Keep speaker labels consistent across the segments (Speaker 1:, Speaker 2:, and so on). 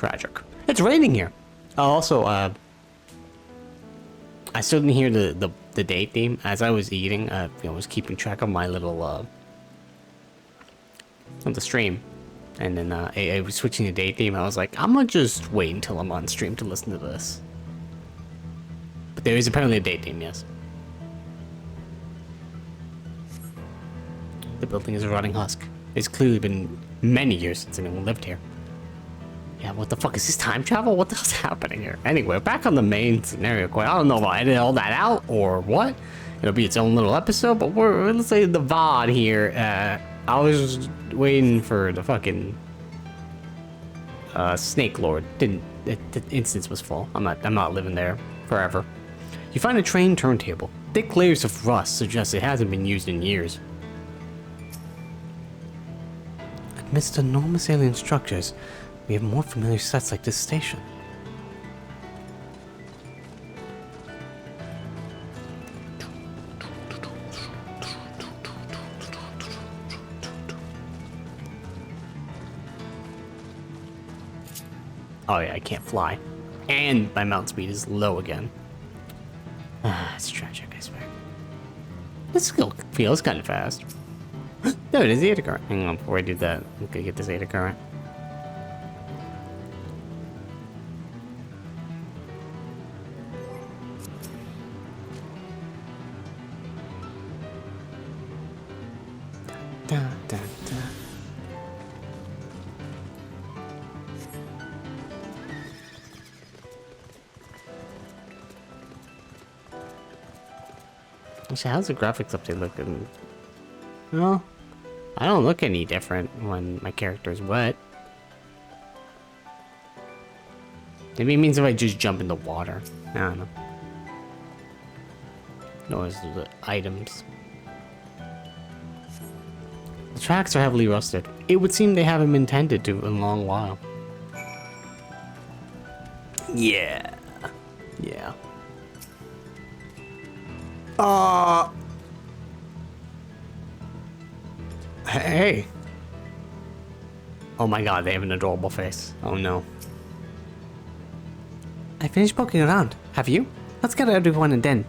Speaker 1: Tragic. It's raining here. Also, I still didn't hear the date theme as I was eating. I was keeping track of my little of the stream, and then I was switching the date theme. I was like, I'm gonna just wait until I'm on stream to listen to this. But there is apparently a date theme, yes. The building is a rotting husk. It's clearly been many years since anyone lived here. Yeah, what the fuck is this, time travel? What the hell's happening here? Anyway, back on the main scenario quest. I don't know if I edited all that out or what. It'll be its own little episode, but let's say the VOD here. I was just waiting for the fucking Snake Lord. The instance was full. I'm not living there forever. You find a train turntable. Thick layers of rust suggest it hasn't been used in years. Amidst enormous alien structures, we have more familiar sets like this station. Oh yeah, I can't fly. And my mount speed is low again. It's tragic, I swear. This still feels kind of fast. No, it is the Zeta current. Hang on, before I do that, I'm gonna get the Zeta current. Da, da, da. Actually, how's the graphics update looking? Well, I don't look any different when my character is wet. Maybe it means if I just jump in the water. I don't know. Notice the items. The tracks are heavily rusted. It would seem they haven't been tended to in a long while. Yeah. Yeah. Hey. Oh my god, they have an adorable face. Oh no. I finished poking around. Have you? Let's get everyone and then.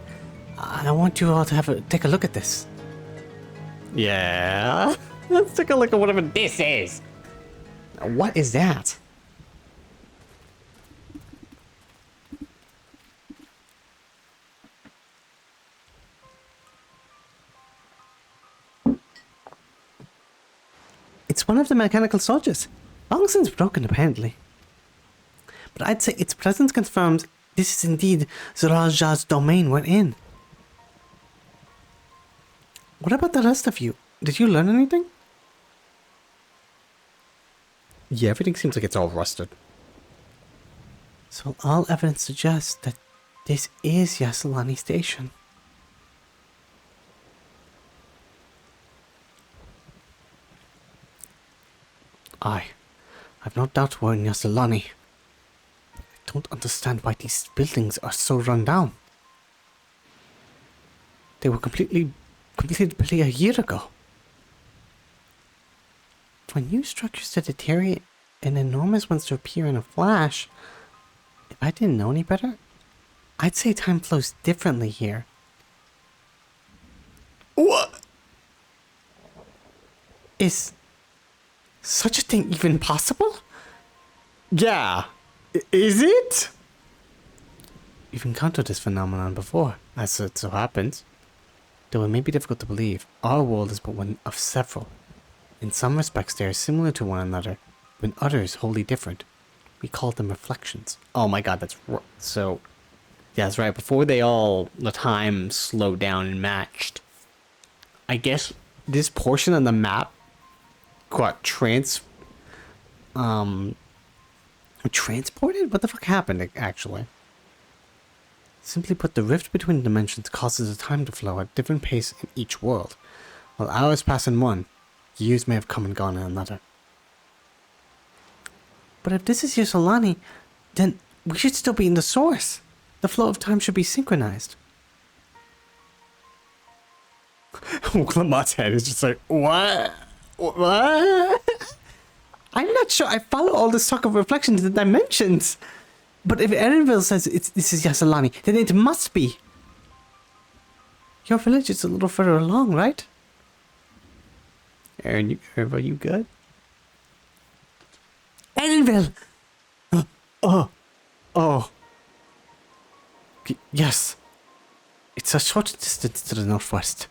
Speaker 1: I want you all to take a look at this. Yeah. Let's take a look at whatever this is. What is that? It's one of the mechanical soldiers. Long since broken, apparently. But I'd say its presence confirms this is indeed Zaraja's domain we're in. What about the rest of you? Did you learn anything? Yeah, everything seems like it's all rusted. So all evidence suggests that this is Yasalani Station. I've no doubt we're in Yasalani. I don't understand why these buildings are so run down. They were completed barely a year ago. For new structures to deteriorate and enormous ones to appear in a flash, if I didn't know any better, I'd say time flows differently here. What? Is such a thing even possible? Yeah. Is it? We've encountered this phenomenon before, as it so happens. Though it may be difficult to believe, our world is but one of several. In some respects they are similar to one another, but in others wholly different. We call them reflections. Oh my god, that's so... Yeah, that's right. Before the time slowed down and matched, I guess this portion of the map got transported? What the fuck happened, actually? Simply put, the rift between dimensions causes the time to flow at a different pace in each world. While hours pass in one, years may have come and gone in another. But if this is Yasalani, then we should still be in the source. The flow of time should be synchronized. Clemot's head is just like, what? What? I'm not sure I follow all the talk of reflections and dimensions. But if Erenville says this is Yasalani, then it must be. Your village is a little further along, right? Erenville, you good? Erenville! Oh. Yes. It's a short distance to the northwest.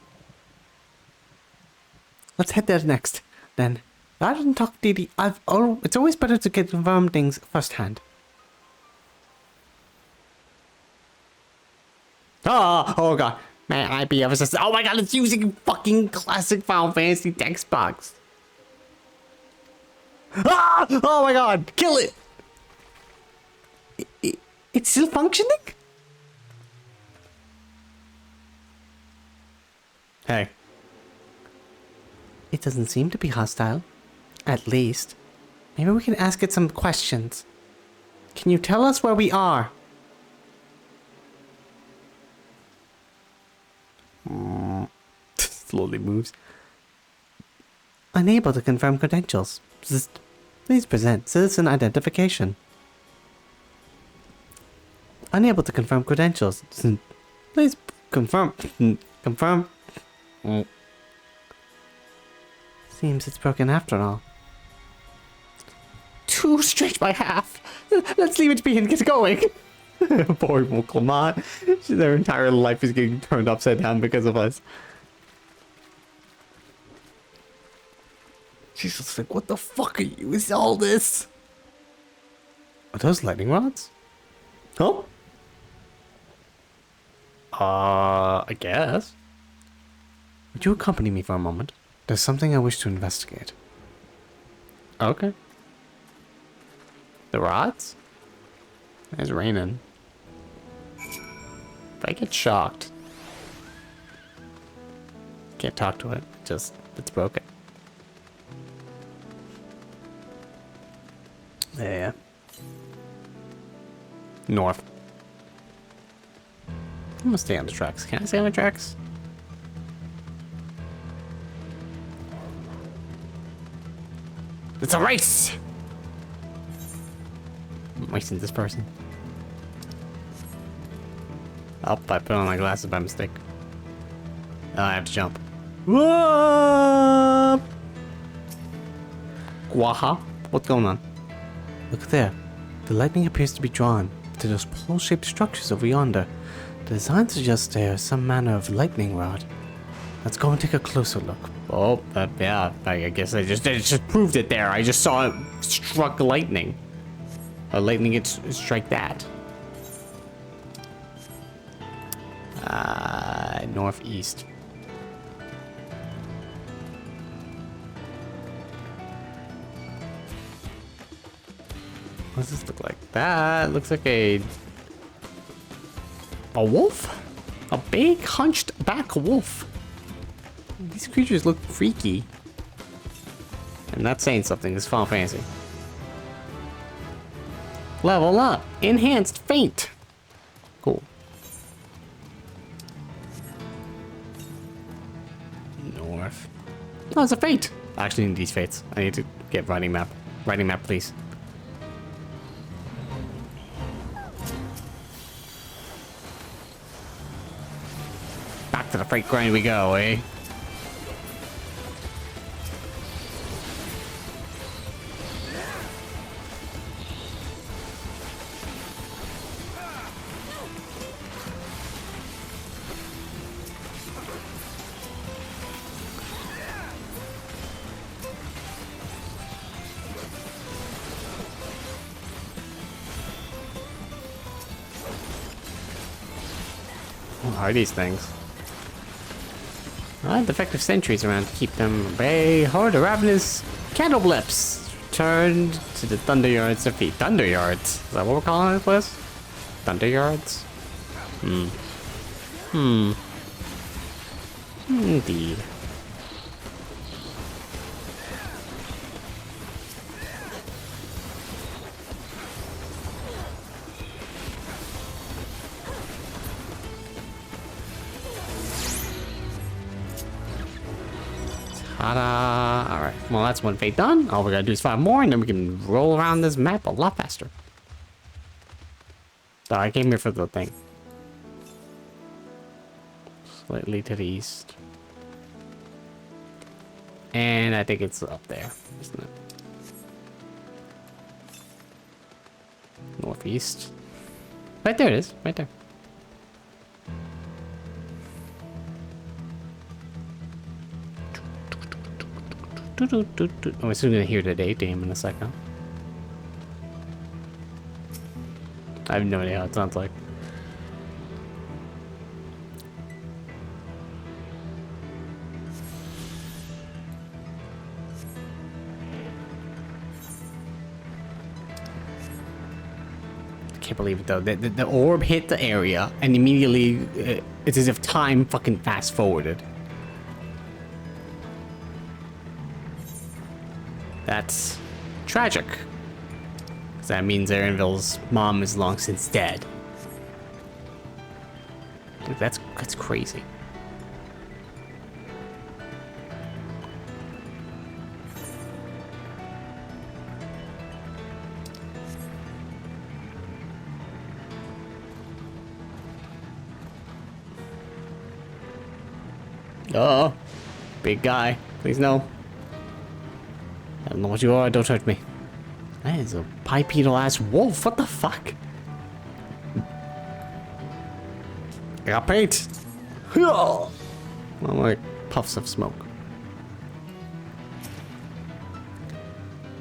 Speaker 1: Let's head there next, then. Rather than talk Didi, it's always better to get confirmed things firsthand. Oh god. May I be of assistance? Oh my god, it's using fucking classic Final Fantasy text box. Oh my god, kill it! It's still functioning? Hey. It doesn't seem to be hostile. At least. Maybe we can ask it some questions. Can you tell us where we are? Slowly moves. Unable to confirm credentials. Please present citizen identification. Unable to confirm credentials. Please confirm. Confirm. Seems it's broken after all. Too strict by half. Let's leave it be and get going. Poor Clement. Their entire life is getting turned upside down because of us. She's just like, what the fuck are you? Is all this? Are those lightning rods? Oh? I guess. Would you accompany me for a moment? There's something I wish to investigate. Okay. The rods? It's raining. If I get shocked. Can't talk to it. Just, it's broken. Yeah. North. I'm gonna stay on the tracks. Can I stay on the tracks? It's a race! I'm wasting this person. Oh, I put on my glasses by mistake. Oh, I have to jump. Whoa! Guaha? What's going on? Look there. The lightning appears to be drawn to those pole-shaped structures over yonder. The design suggests they are some manner of lightning rod. Let's go and take a closer look. Oh, yeah. I guess I just proved it there. I just saw it struck lightning. Lightning it strike that. Northeast. What does this look like? That looks like a wolf? A big hunched back wolf. These creatures look freaky. I'm not saying something, it's Final Fantasy. Level up. Enhanced feint. Cool. North. Oh, it's a feint. I actually need these fates. I need to get writing map. Writing map, please. Back to the freight grind we go, eh? What are these things? Defective sentries around to keep them at bay. Horde of ravenous candle blips turned to the thunder yards of feet. Thunder yards? Is that what we're calling this place? Thunder yards? Indeed. Ta-da! Alright, Well, that's one fate done. All we gotta do is 5 more, and then we can roll around this map a lot faster. So I came here for the thing. Slightly to the east. And I think it's up there, isn't it? Northeast. Right there it is, right there. I'm soon gonna hear the day game in a second. I have no idea how it sounds like. I can't believe it though. The orb hit the area and immediately it's as if time fucking fast forwarded. That's tragic. Because that means Aaronville's mom is long since dead. Dude, that's crazy. Oh, big guy. Please no. I don't know what you are, don't touch me. That is a bipedal ass wolf, what the fuck? I got paint! Well, like puffs of smoke.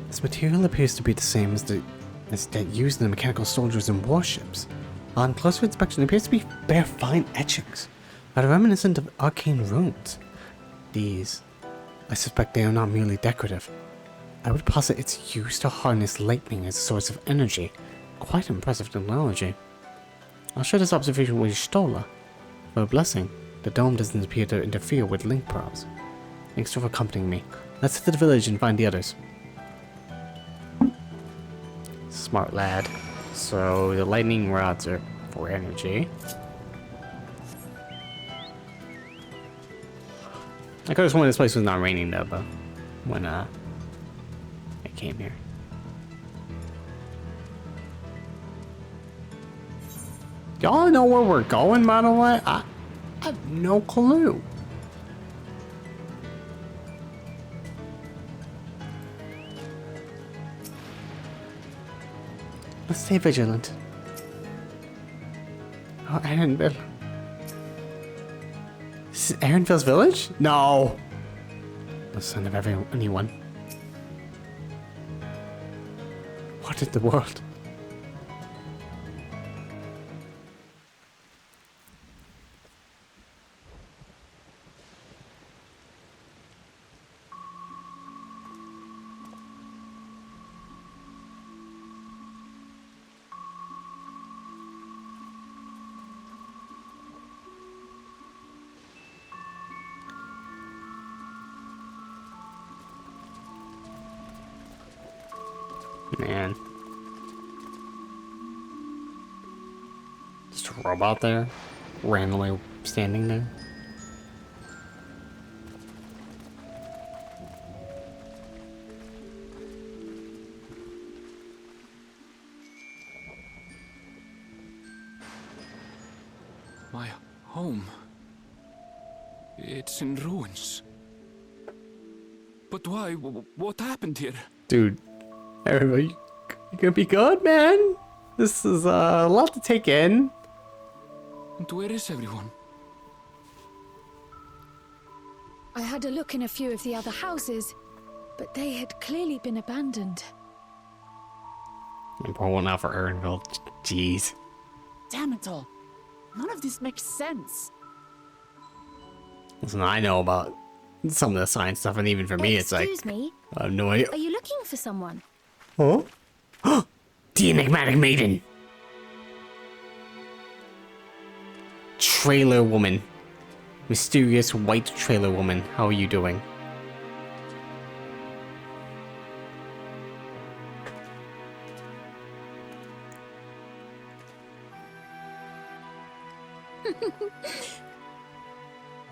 Speaker 1: This material appears to be the same as that used in the mechanical soldiers and warships. On closer inspection, it appears to be bare fine etchings, that are reminiscent of arcane runes. These, I suspect they are not merely decorative. I would posit it's used to harness lightning as a source of energy. Quite impressive technology. I'll share this observation with Stola. For a blessing, the dome doesn't appear to interfere with link probes. Thanks for accompanying me. Let's hit the village and find the others. Smart lad. So the lightning rods are for energy. I could have sworn this place was not raining though, but when I came here. Y'all know where we're going, by the way? I have no clue. Let's stay vigilant. Oh, Aaronville. This is Aaronville's village? No. No sign of anyone. What in the world? Man. Just a robot there, randomly standing there.
Speaker 2: My home. It's in ruins. But why? What happened here?
Speaker 1: Dude, everybody, you gonna be good, man? This is a lot to take in.
Speaker 2: And where is everyone?
Speaker 3: I had a look in a few of the other houses, but they had clearly been abandoned.
Speaker 1: And pour one out for Aaronville. Jeez.
Speaker 4: Damn it all. None of this makes sense.
Speaker 1: Listen, I know about some of the science stuff, and even for me, it's like,
Speaker 3: Excuse me,
Speaker 1: I have no idea.
Speaker 3: are you looking for someone?
Speaker 1: Oh? The enigmatic maiden. Trailer woman. Mysterious white trailer woman. How are you doing?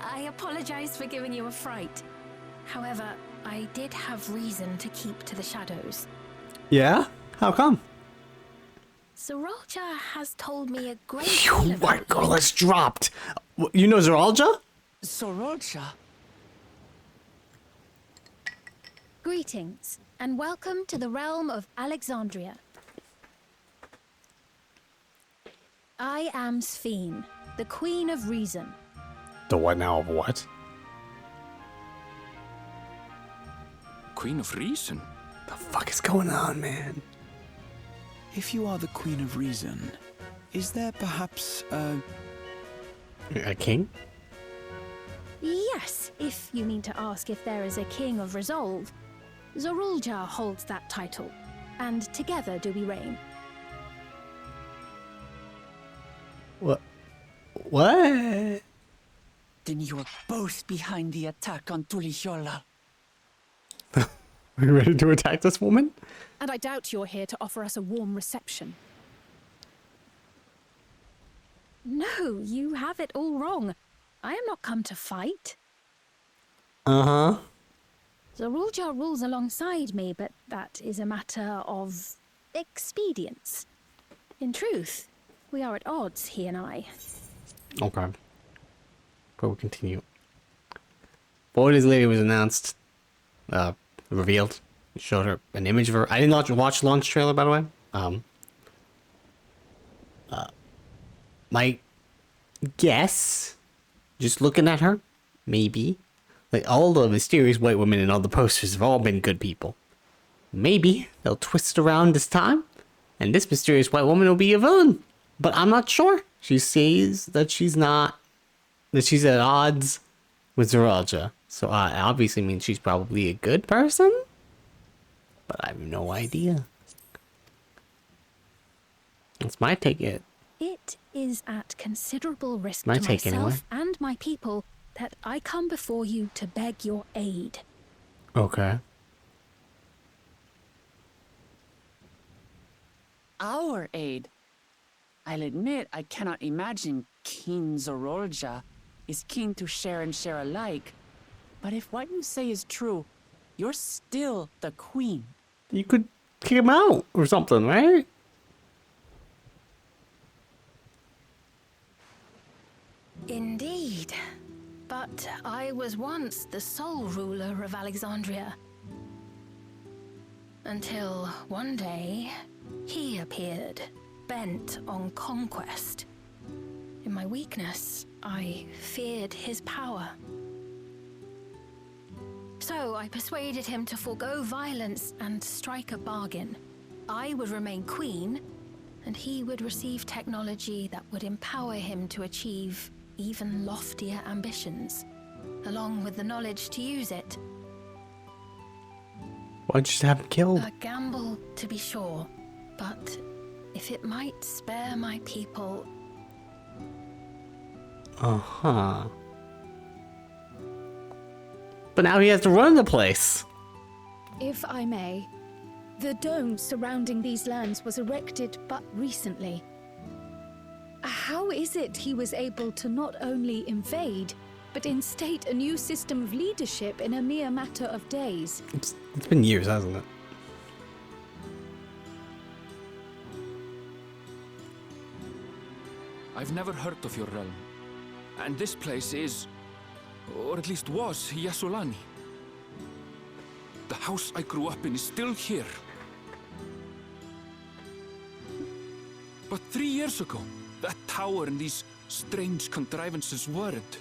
Speaker 3: I apologize for giving you a fright. However,
Speaker 5: I did have reason to keep to the shadows.
Speaker 1: Yeah? How come?
Speaker 5: Zoralja has told me a great
Speaker 1: Phew,
Speaker 5: deal
Speaker 1: my
Speaker 5: about
Speaker 1: girl
Speaker 5: you.
Speaker 1: has dropped. You know Zoralja?
Speaker 4: Sorolcha?
Speaker 3: Greetings, and welcome to the realm of Alexandria. I am Sphene, the Queen of Reason.
Speaker 1: The what now of what?
Speaker 2: Queen of Reason?
Speaker 1: The fuck is going on, man?
Speaker 6: If you are the Queen of Reason, is there perhaps
Speaker 1: A king?
Speaker 3: Yes, if you mean to ask if there is a King of Resolve. Zoralja holds that title, and together do we reign.
Speaker 1: What? What?
Speaker 4: Then you are both behind the attack on Tuliyola.
Speaker 1: Are you ready to attack this woman?
Speaker 7: And I doubt you're here to offer us a warm reception.
Speaker 3: No, you have it all wrong. I am not come to fight.
Speaker 1: Uh-huh.
Speaker 3: Zoralja rules alongside me, but that is a matter of expedience. In truth, we are at odds, he and I.
Speaker 1: Okay. But we'll continue. Before this lady was announced, revealed, showed her an image of her. I didn't watch the launch trailer, by the way. My guess, just looking at her, maybe, like all the mysterious white women in all the posters have all been good people. Maybe they'll twist around this time, and this mysterious white woman will be a villain. But I'm not sure. She says that she's not, that she's at odds with Zoralja. So it obviously means she's probably a good person. But I have no idea. That's my take it.
Speaker 3: It is at considerable risk
Speaker 1: My
Speaker 3: to
Speaker 1: take
Speaker 3: myself
Speaker 1: anyway.
Speaker 3: and my people that I come before you to beg your aid.
Speaker 1: Okay.
Speaker 4: Our aid. I'll admit I cannot imagine King Zorolja is keen to share and share alike. But if what you say is true, you're still the queen.
Speaker 1: You could kick him out or something, right?
Speaker 5: Indeed. But I was once the sole ruler of Alexandria. Until one day, he appeared, bent on conquest. In my weakness, I feared his power. So I persuaded him to forego violence and strike a bargain. I would remain queen, and he would receive technology that would empower him to achieve even loftier ambitions, along with the knowledge to use it.
Speaker 1: Why'd you just have him killed?
Speaker 5: A gamble, to be sure, but if it might spare my people...
Speaker 1: Uh-huh. But now he has to run the place.
Speaker 7: If I may, the dome surrounding these lands was erected but recently. How is it he was able to not only invade, but instate a new system of leadership in a mere matter of days?
Speaker 1: It's been years, hasn't it?
Speaker 2: I've never heard of your realm. And this place is, or at least was, Yasolani. The house I grew up in is still here. But 3 years ago, that tower and these strange contrivances weren't.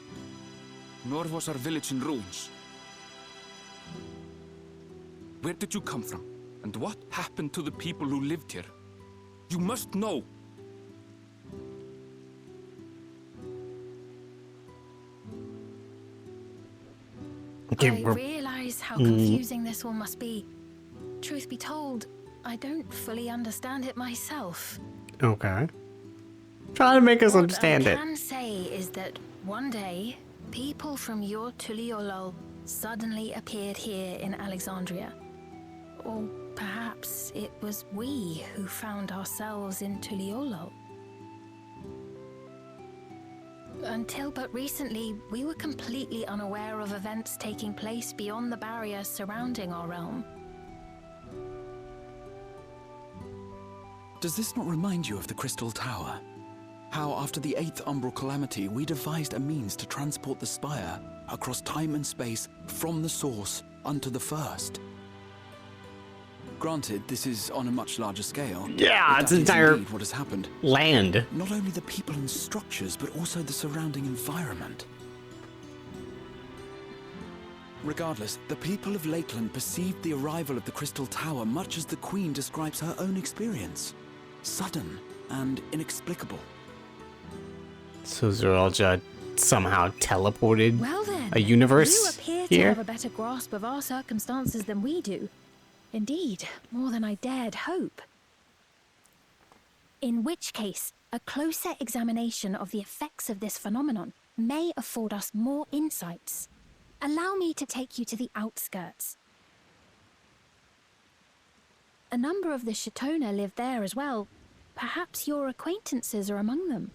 Speaker 2: Nor was our village in ruins. Where did you come from? And what happened to the people who lived here? You must know!
Speaker 1: Okay,
Speaker 5: I realize how confusing this all must be. Truth be told, I don't fully understand it myself.
Speaker 1: Okay. Try to make us understand
Speaker 5: What I
Speaker 1: it.
Speaker 5: can say is that one day, people from your Tuliolol suddenly appeared here in Alexandria. Or perhaps it was we who found ourselves in Tuliolol. Until but recently, we were completely unaware of events taking place beyond the barrier surrounding our realm.
Speaker 6: Does this not remind you of the Crystal Tower? How after the 8th Umbral Calamity, we devised a means to transport the Spire across time and space from the source unto the first. Granted, this is on a much larger scale.
Speaker 1: Yeah,
Speaker 6: but
Speaker 1: it's
Speaker 6: that is
Speaker 1: entire
Speaker 6: indeed what has happened.
Speaker 1: land.
Speaker 6: Not only the people and structures, but also the surrounding environment. Regardless, the people of Lakeland perceived the arrival of the Crystal Tower much as the Queen describes her own experience. Sudden and inexplicable.
Speaker 1: So Zeralja somehow teleported
Speaker 3: Well then,
Speaker 1: a universe
Speaker 3: you appear to
Speaker 1: here?
Speaker 3: have a better grasp of our circumstances than we do. Indeed, more than I dared hope.
Speaker 5: In which case, a closer examination of the effects of this phenomenon may afford us more insights. Allow me to take you to the outskirts. A number of the Shatona live there as well. Perhaps your acquaintances are among them.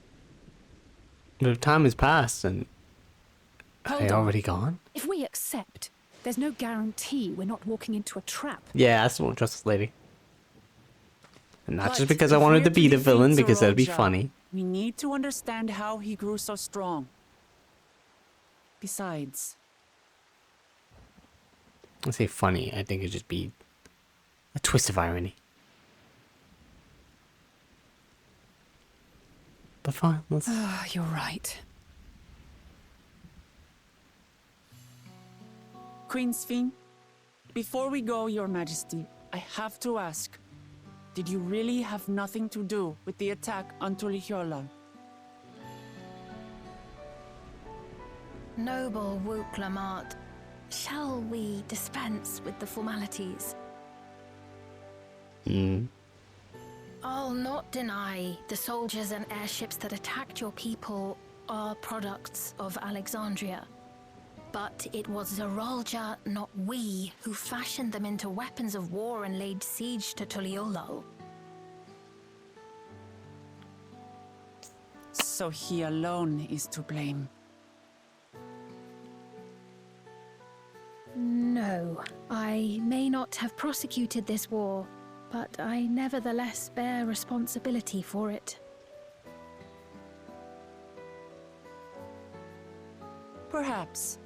Speaker 1: The time has passed and are
Speaker 7: Hold
Speaker 1: they
Speaker 7: on.
Speaker 1: already gone?
Speaker 7: If we accept, there's no guarantee we're not walking into a trap.
Speaker 1: Yeah, I still don't trust this lady. And not
Speaker 4: But
Speaker 1: just because I
Speaker 4: if
Speaker 1: wanted
Speaker 4: we're
Speaker 1: to be the
Speaker 4: defeat
Speaker 1: villain, because that'd be
Speaker 4: Zeralja,
Speaker 1: funny.
Speaker 4: We need to understand how he grew so strong. Besides,
Speaker 1: I say funny, I think it'd just be a twist of irony. But fine, let's...
Speaker 7: You're right.
Speaker 4: Queen Sphene, before we go, Your Majesty, I have to ask, did you really have nothing to do with the attack on Tulihyolal?
Speaker 5: Noble Wook Lamart, shall we dispense with the formalities? I'll not deny the soldiers and airships that attacked your people are products of Alexandria. But it was Zeralja, not we, who fashioned them into weapons of war and laid siege to Tuliolal.
Speaker 4: So he alone is to blame.
Speaker 3: No, I may not have prosecuted this war, but I nevertheless bear responsibility for it.
Speaker 4: Perhaps.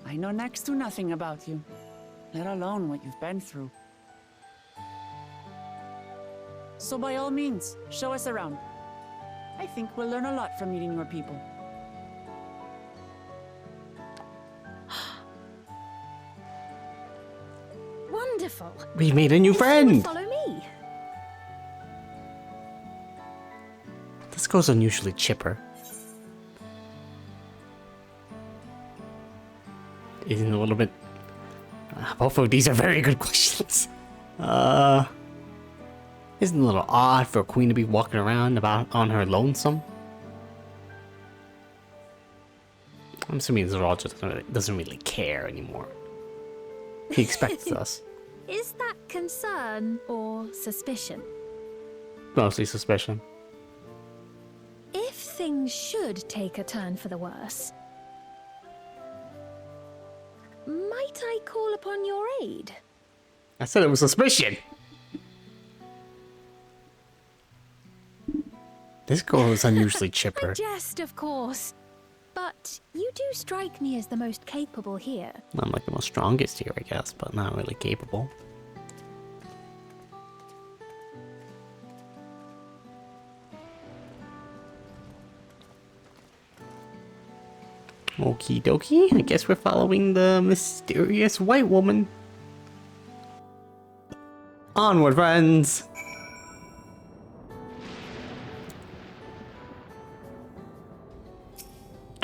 Speaker 4: I know next to nothing about you, let alone what you've been through. So by all means, show us around. I think we'll learn a lot from meeting your people.
Speaker 3: Wonderful.
Speaker 1: We made a new
Speaker 3: If you would
Speaker 1: friend!
Speaker 3: follow me.
Speaker 1: This girl's unusually chipper. Isn't a little bit... both of these are very good questions. Isn't it a little odd for a queen to be walking around about on her lonesome? I'm assuming Zeralja doesn't really care anymore. He expects us.
Speaker 3: Is that concern or suspicion?
Speaker 1: Mostly suspicion.
Speaker 3: If things should take a turn for the worse, might I call upon your aid?
Speaker 1: I said it was suspicion! This girl is unusually
Speaker 3: I
Speaker 1: chipper.
Speaker 3: jest, of course. But you do strike me as the most capable here.
Speaker 1: I'm like the most strongest here, I guess, but not really capable. Okie dokie, I guess we're following the mysterious white woman. Onward, friends!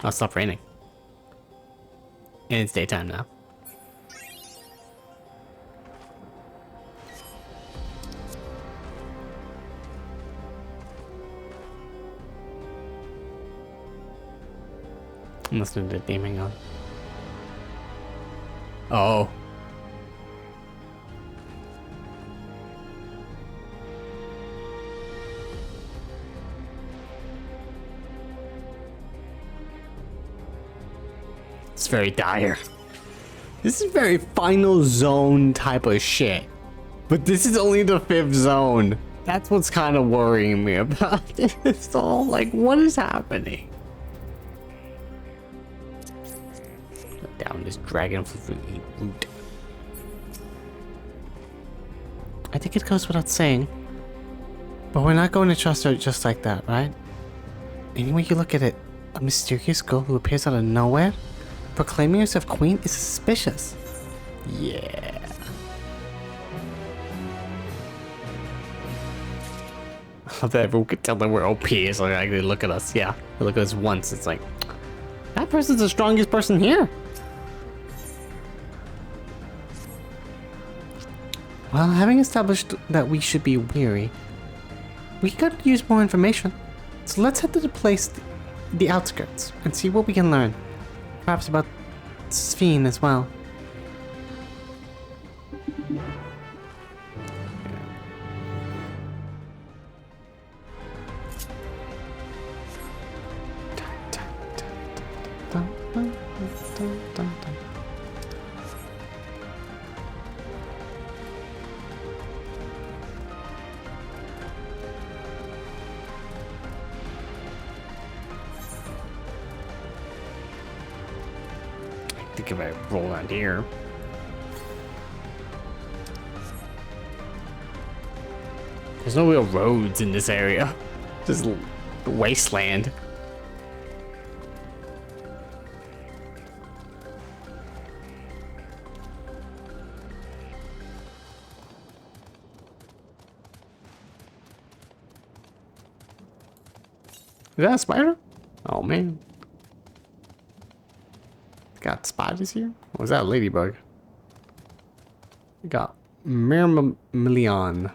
Speaker 1: Oh, it stopped raining. And it's daytime now. I'm listening to the theming on. Oh. It's very dire. This is very final zone type of shit. But this is only the 5th zone. That's what's kind of worrying me about it. It's all like, what is happening? Down this dragon route. I think it goes without saying. But we're not going to trust her just like that, right? Any way you look at it, a mysterious girl who appears out of nowhere, proclaiming herself queen, is suspicious. Yeah. I love that everyone could tell that we're OP, so like they look at us. Yeah, they look at us once. It's like, that person's the strongest person here. Well, having established that we should be weary, we could use more information. So let's head to the place, the outskirts, and see what we can learn. Perhaps about Sphene as well. I think if I roll around here. There's no real roads in this area. Just wasteland. Is that a spider? Oh man. Got spiders here? Or was that a ladybug? We got Myrmeleon.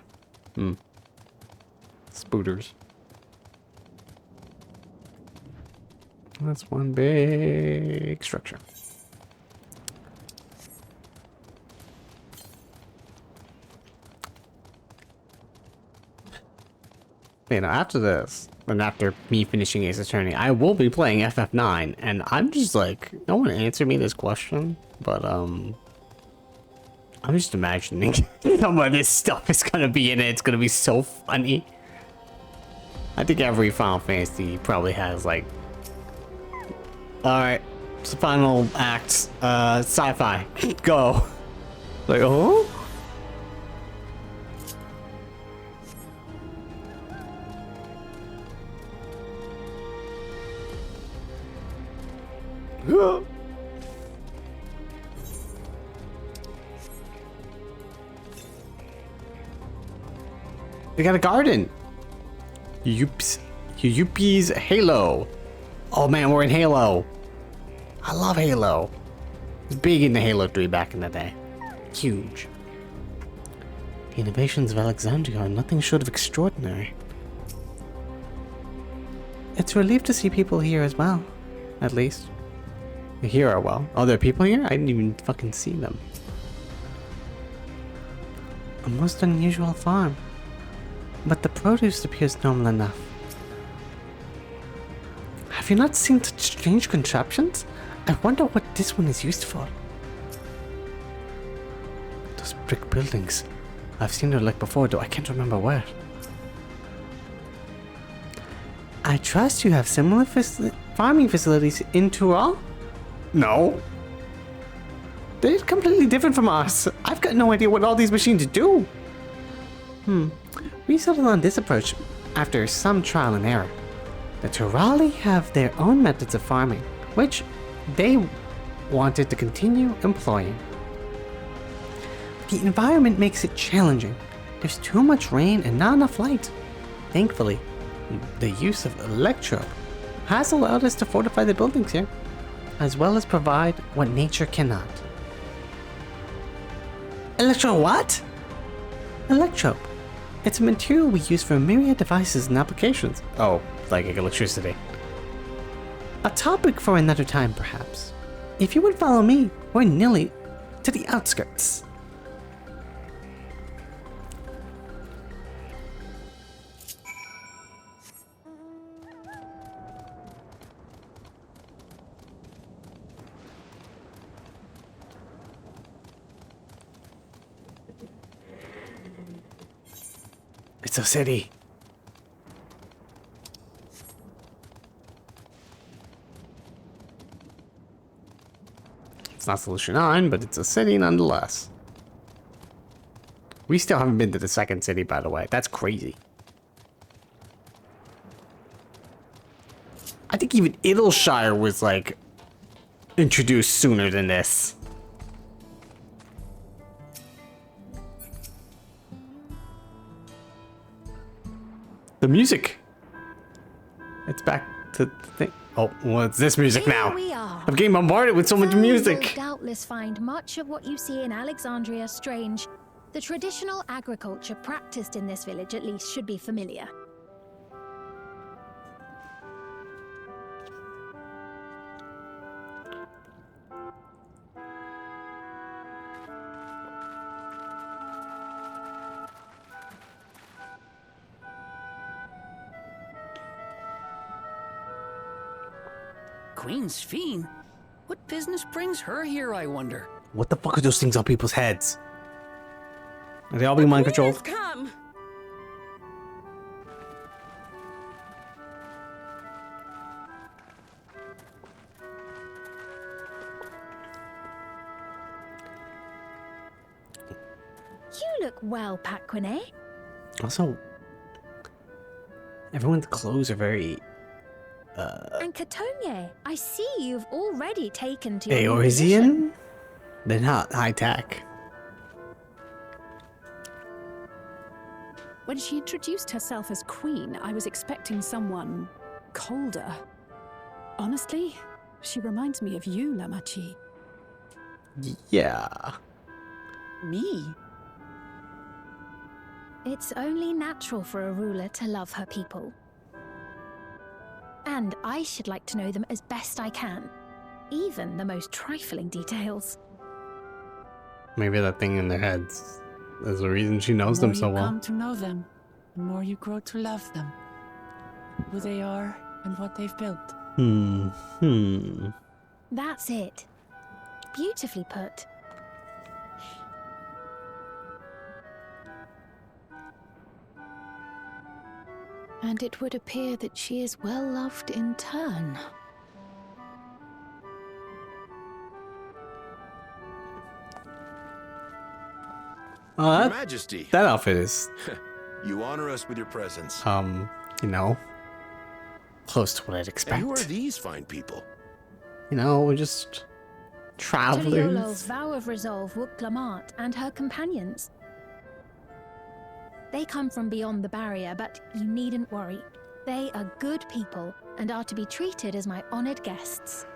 Speaker 1: Spooters. That's one big structure. You know, after this, and after me finishing Ace Attorney, I will be playing FF9, and I'm just like, no one answered me this question, but I'm just imagining some of this stuff is gonna be in it. It's gonna be so funny. I think every Final Fantasy probably has like, all right, it's the final act, sci-fi, go. Like, oh. We got a garden. Yuppie's Halo. Oh man, we're in Halo. I love Halo. It was big into Halo 3 back in the day. Huge. The innovations of Alexandria are nothing short of extraordinary. It's a relief to see people here as well. At least. Here are well. Oh, there are people here? I didn't even fucking see them. A most unusual farm. But the produce appears normal enough. Have you not seen such strange contraptions? I wonder what this one is used for. Those brick buildings. I've seen her like before, though I can't remember where. I trust you have similar farming facilities in Tural? No. They're completely different from us. I've got no idea what all these machines do. We settled on this approach after some trial and error. The Turali have their own methods of farming, which they wanted to continue employing. The environment makes it challenging. There's too much rain and not enough light. Thankfully, the use of electro has allowed us to fortify the buildings here, as well as provide what nature cannot. Electro what? Electrope. It's a material we use for myriad devices and applications. Oh, like electricity. A topic for another time, perhaps. If you would follow me, we're nearly to the outskirts. It's a city. It's not Solution 9, but it's a city nonetheless. We still haven't been to the second city, by the way. That's crazy. I think even Idleshire was, like, introduced sooner than this. The music. It's back to the thing. Oh, what's this music now?
Speaker 3: Here we are.
Speaker 1: I'm getting bombarded with so much
Speaker 3: Though
Speaker 1: music.
Speaker 3: You'll doubtless find much of what you see in Alexandria strange. The traditional agriculture practiced in this village, at least, should be familiar.
Speaker 8: Queen Sphene? What business brings her here, I wonder?
Speaker 1: What the fuck are those things on people's heads? Are they all being mind controlled?
Speaker 9: Come.
Speaker 3: You look well, Paquine.
Speaker 1: Also, everyone's clothes are very...
Speaker 3: And Catogne, I see you've already taken to your new
Speaker 1: Eorzean?
Speaker 3: position.
Speaker 1: They're not high tech.
Speaker 7: When she introduced herself as queen, I was expecting someone colder. Honestly, she reminds me of you, Lamachi.
Speaker 1: Yeah.
Speaker 4: Me?
Speaker 3: It's only natural for a ruler to love her people. And I should like to know them as best I can, even the most trifling details.
Speaker 1: Maybe that thing in their heads is the reason she knows
Speaker 4: The
Speaker 1: them
Speaker 4: more
Speaker 1: so
Speaker 4: you
Speaker 1: well.
Speaker 4: come to know them, the more you grow to love them. Who they are and what they've built.
Speaker 3: That's it. Beautifully put.
Speaker 7: And it would appear that she is well loved in turn.
Speaker 1: Oh,
Speaker 10: Your
Speaker 1: that,
Speaker 10: Majesty,
Speaker 1: that outfit is,
Speaker 10: you honor us with your presence.
Speaker 1: you know, close to what I'd
Speaker 10: And
Speaker 1: expect.
Speaker 10: who are these fine people?
Speaker 1: You know, we're just
Speaker 3: Toliolo's
Speaker 1: travelers.
Speaker 3: vow of resolve Wuk-Lamart and her companions. They come from beyond the barrier, but you needn't worry. They are good people and are to be treated as my honored guests.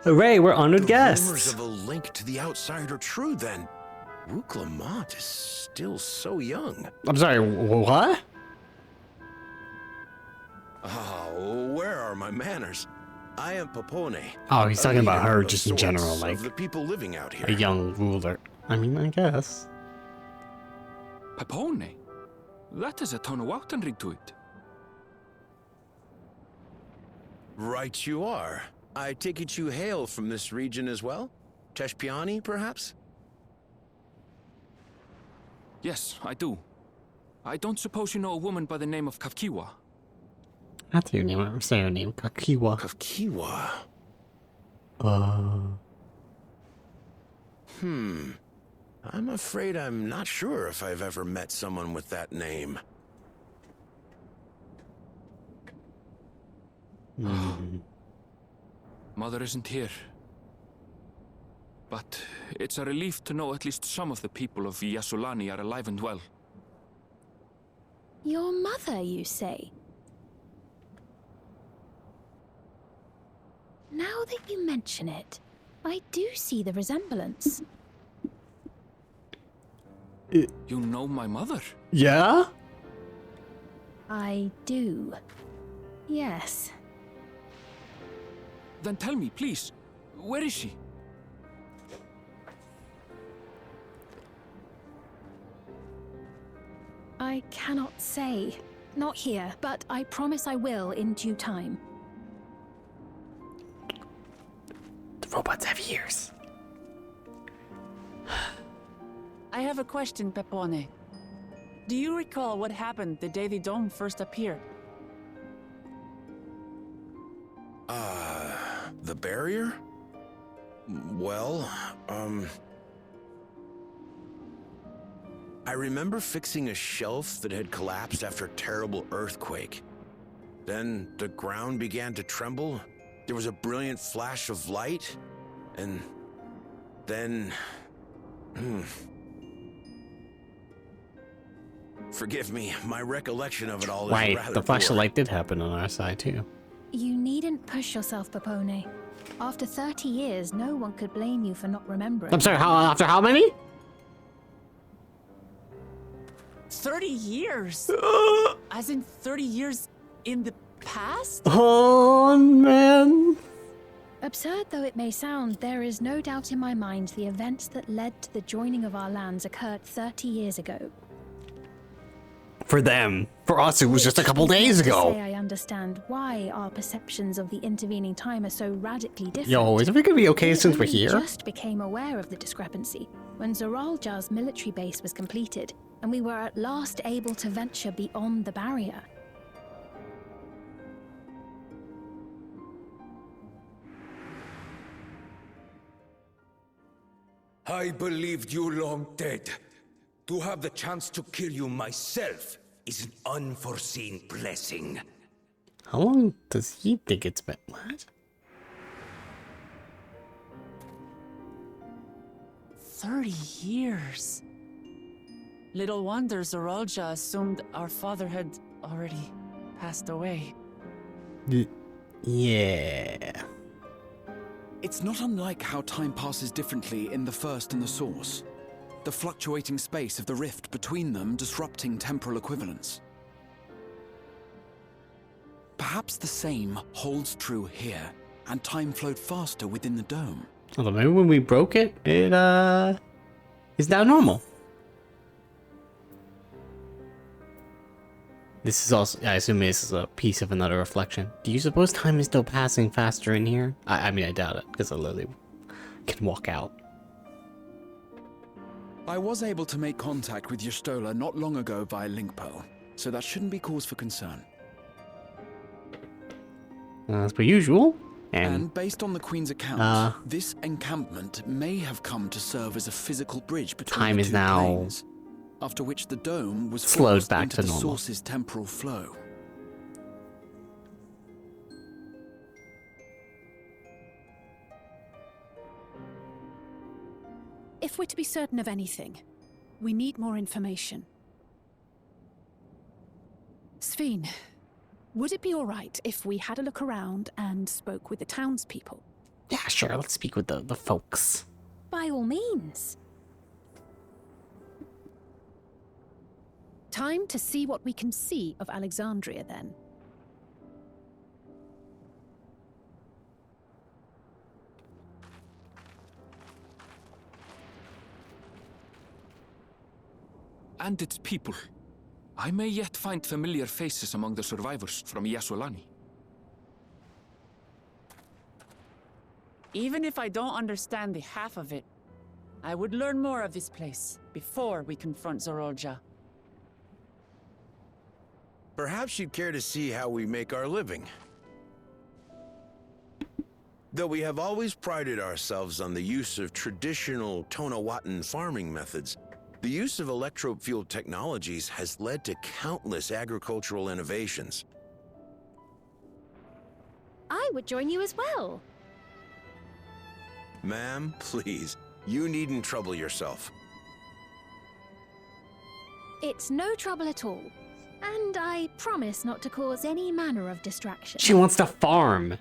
Speaker 1: Hooray, we're honored
Speaker 10: The
Speaker 1: guests.
Speaker 10: rumors of a link to the outside are true then. Wuk-Lamart is still so young.
Speaker 1: I'm sorry, what?
Speaker 10: Oh, where are my manners? I am Papone.
Speaker 1: Oh, he's
Speaker 10: a
Speaker 1: talking about
Speaker 10: leader
Speaker 1: her
Speaker 10: of
Speaker 1: just in
Speaker 10: sorts
Speaker 1: general, like
Speaker 10: of the people living out here.
Speaker 1: a young ruler. I mean, I guess.
Speaker 2: Papone? That is a Tonawautan ring to it.
Speaker 10: Right you are. I take it you hail from this region as well? Teshpiani, perhaps?
Speaker 2: Yes, I do. I don't suppose you know a woman by the name of Kafkiwa?
Speaker 1: That's your name. I'm saying her name. Kakiwa.
Speaker 10: Kafkiwa. I'm afraid I'm not sure if I've ever met someone with that name.
Speaker 2: Mother isn't here. But it's a relief to know at least some of the people of Yasulani are alive and well.
Speaker 3: Your mother, you say? Now that you mention it, I do see the resemblance.
Speaker 2: You know my mother?
Speaker 1: Yeah?
Speaker 3: I do. Yes.
Speaker 2: Then tell me, please, where is she?
Speaker 3: I cannot say. Not here, but I promise I will in due time.
Speaker 1: The robots have ears.
Speaker 4: I have a question, Pepone. Do you recall what happened the day the dome first appeared?
Speaker 10: The barrier? Well, I remember fixing a shelf that had collapsed after a terrible earthquake. Then the ground began to tremble. There was a brilliant flash of light, and then... Forgive me, my recollection of it all is
Speaker 1: Right,
Speaker 10: rather
Speaker 1: the flash of
Speaker 10: poor.
Speaker 1: light did happen on our side too.
Speaker 3: You needn't push yourself, Papone. After 30 years, no one could blame you for not remembering.
Speaker 1: I'm sorry, after how many?
Speaker 4: 30 years? As in 30 years in the past?
Speaker 1: Oh, man.
Speaker 3: Absurd though it may sound, there is no doubt in my mind the events that led to the joining of our lands occurred 30 years ago.
Speaker 1: For them. For us, it was just a couple days
Speaker 3: To
Speaker 1: ago.
Speaker 3: say I understand why our perceptions of the intervening time are so radically different.
Speaker 1: Yo, is it gonna be okay since we're
Speaker 3: only
Speaker 1: here?
Speaker 3: Just became aware of the discrepancy when Zoralja's military base was completed, and we were at last able to venture beyond the barrier.
Speaker 9: I believed you long dead. To have the chance to kill you myself is an unforeseen blessing.
Speaker 1: How long does he think it's been? What?
Speaker 4: 30 years. Little wonder Zoralja assumed our father had already passed away.
Speaker 1: Yeah.
Speaker 6: It's not unlike how time passes differently in the First and the Source. The fluctuating space of the rift between them disrupting temporal equivalence. Perhaps the same holds true here, and time flowed faster within the dome.
Speaker 1: Although maybe when we broke it, it is now normal. This is also, I assume this is a piece of another reflection. Do you suppose time is still passing faster in here? I mean, I doubt it, because I literally can walk out.
Speaker 6: I was able to make contact with Y'shtola not long ago via link pearl, so that shouldn't be cause for concern.
Speaker 1: As per usual.
Speaker 6: And based on the Queen's account, this encampment may have come to serve as a physical bridge between
Speaker 1: time
Speaker 6: the
Speaker 1: is
Speaker 6: two
Speaker 1: now
Speaker 6: planes, after which the dome was
Speaker 1: slowed
Speaker 6: forced
Speaker 1: back
Speaker 6: into
Speaker 1: to
Speaker 6: the
Speaker 1: normal.
Speaker 6: source's temporal flow.
Speaker 11: If we're to be certain of anything, we need more information. Sphene, would it be all right if we had a look around and spoke with the townspeople?
Speaker 1: Yeah, sure, let's speak with the folks.
Speaker 3: By all means.
Speaker 11: Time to see what we can see of Alexandria, then.
Speaker 2: And its people. I may yet find familiar faces among the survivors from Yasolani.
Speaker 4: Even if I don't understand the half of it, I would learn more of this place before we confront Zoralja.
Speaker 10: Perhaps you'd care to see how we make our living. Though we have always prided ourselves on the use of traditional Tonawatan farming methods, the use of electro-fueled technologies has led to countless agricultural innovations.
Speaker 3: I would join you as well.
Speaker 10: Ma'am, please, you needn't trouble yourself.
Speaker 3: It's no trouble at all. And I promise not to cause any manner of distraction.
Speaker 1: She wants to farm.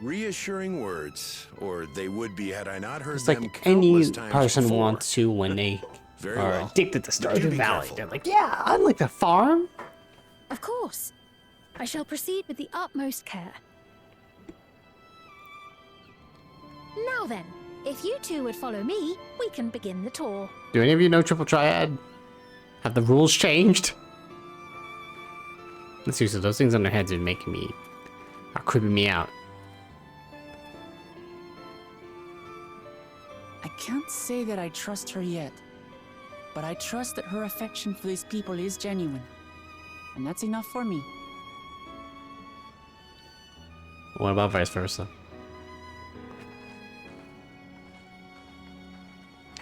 Speaker 10: Reassuring words, or they would be had I not heard
Speaker 1: It's
Speaker 10: them
Speaker 1: like any
Speaker 10: countless times
Speaker 1: person
Speaker 10: before.
Speaker 1: wants to when they
Speaker 10: Very
Speaker 1: are
Speaker 10: well.
Speaker 1: addicted to
Speaker 10: But do
Speaker 1: Stardew
Speaker 10: be
Speaker 1: Valley.
Speaker 10: careful.
Speaker 1: They're like, yeah, I'd like to farm.
Speaker 3: Of course. I shall proceed with the utmost care. Now then, if you two would follow me, we can begin the tour.
Speaker 1: Do any of you know Triple Triad? Have the rules changed? Seriously, those things on their heads are creeping me out.
Speaker 4: I can't say that I trust her yet. but I trust that her affection for these people is genuine. And that's enough for me.
Speaker 1: What about vice versa?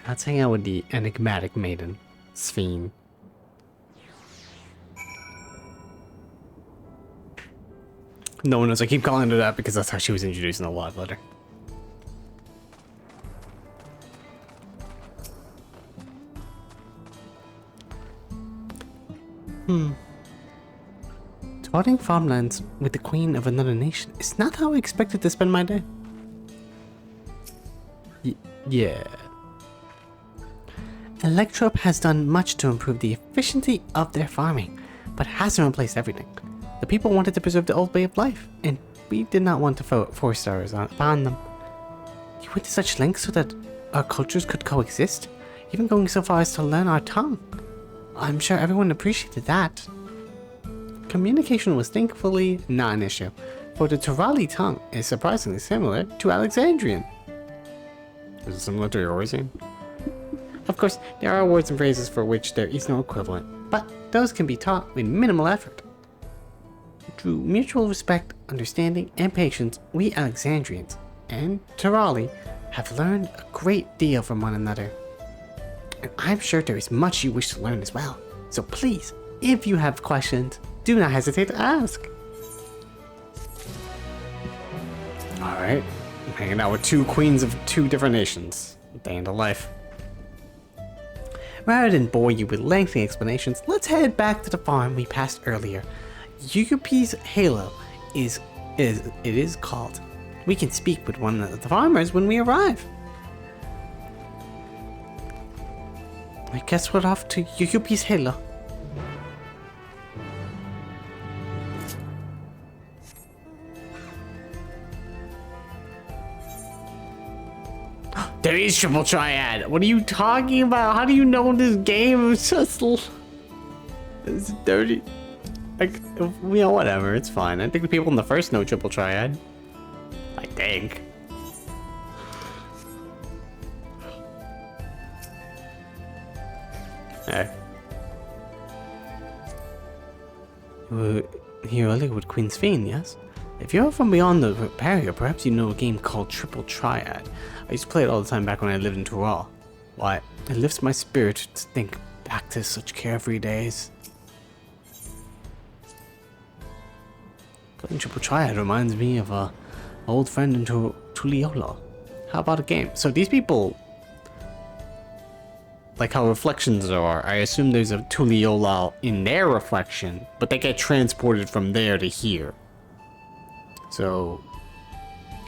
Speaker 1: Let's hang out with the enigmatic maiden, Sphene. No one knows. I keep calling her that because that's how she was introduced in the love letter. Spotting farmlands with the queen of another nation is not how I expected to spend my day. Yeah. Electrope has done much to improve the efficiency of their farming, but hasn't replaced everything. The people wanted to preserve the old way of life, and we did not want to force ours upon them. You went to such lengths so that our cultures could coexist, even going so far as to learn our tongue. I'm sure everyone appreciated that. Communication was thankfully not an issue, for the Turali tongue is surprisingly similar to Alexandrian. Is it similar to Eorzean? Of course, there are words and phrases for which there is no equivalent, but those can be taught with minimal effort. Through mutual respect, understanding, and patience, we Alexandrians and Turali have learned a great deal from one another. And I'm sure there is much you wish to learn as well. So please, if you have questions, do not hesitate to ask. Alright, I'm hanging out with two queens of two different nations. Day in the life. Rather than bore you with lengthy explanations, let's head back to the farm we passed earlier. Yukipi's Halo is called. We can speak with one of the farmers when we arrive. I guess we're off to Yukipi's Halo. There is triple triad. What are you talking about? How do you know this game is just it's dirty? Like, you know, whatever. It's fine. I think the people in the first know triple triad. I think. Hey. You were here earlier with Queen Sphene, yes? If you're from beyond the barrier, perhaps you know a game called Triple Triad. I used to play it all the time back when I lived in Tural. Why, it lifts my spirit to think back to such carefree days. Playing Triple Triad reminds me of an old friend in Tuliolo. How about a game? So these people, like how reflections are, I assume there's a Tuliolo in their reflection, but they get transported from there to here. So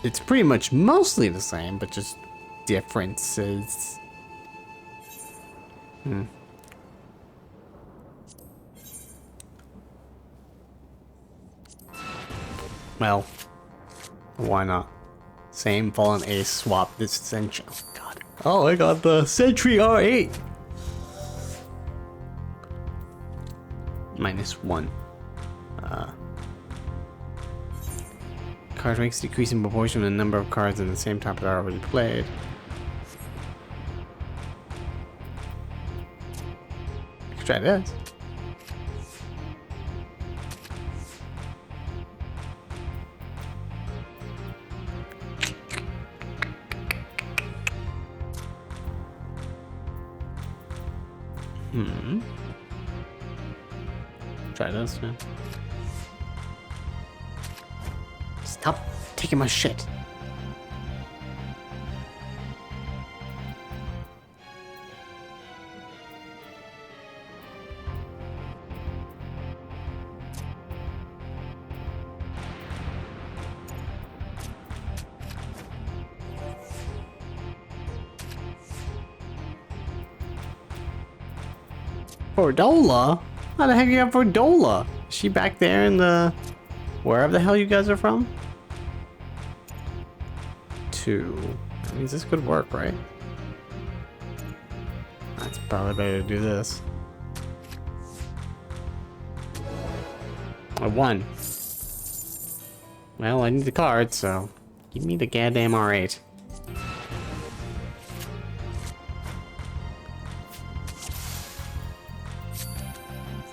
Speaker 1: it's pretty much mostly the same, but just differences. Well, why not? Same fallen ace swap this century. Oh god. Oh, I got the Sentry R8. -1. Card ranks decrease in proportion to the number of cards in the same type that are already played. Let's try this. Try this, man. Stop taking my shit. Fordola? How the heck you have Fordola? Is she back there in the... wherever the hell you guys are from? 2. That means this could work, right? That's probably better to do this. I won. Well, I need the card, so give me the goddamn R8.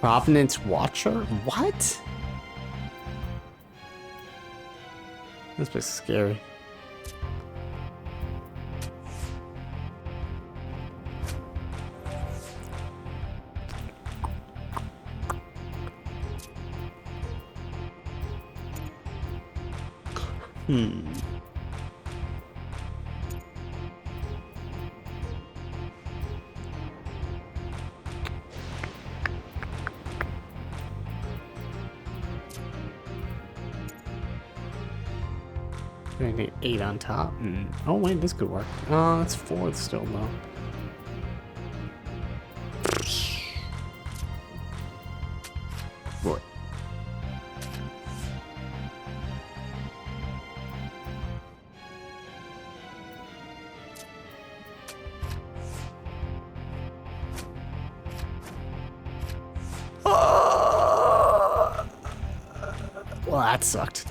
Speaker 1: Provenance Watcher? What? This place is scary. I need 8 on top. Oh wait, this could work. Oh, it's 4 still though. Boy. Well, that sucked.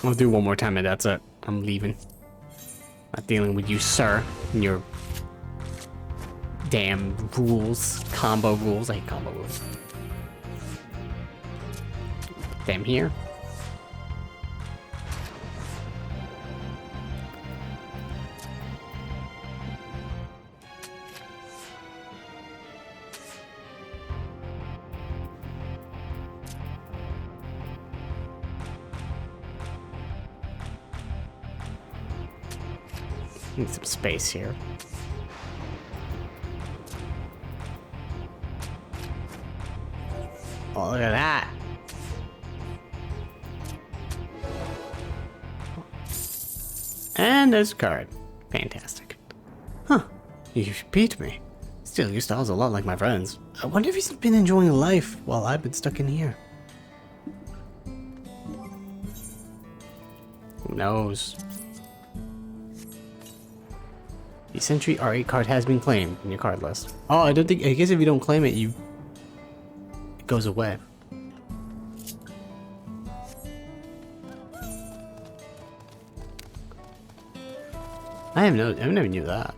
Speaker 1: I'll do one more time and that's it. I'm leaving. Not dealing with you, sir, and your damn rules. Combo rules. I hate combo rules. Them here. Need some space here. Oh, look at that. And there's a card. Fantastic. Huh. You beat me. Still, your style's a lot like my friends. I wonder if he's been enjoying life while I've been stuck in here. Who knows? The Century R8 card has been claimed in your card list. Oh, I guess if you don't claim it, it goes away. I never knew that.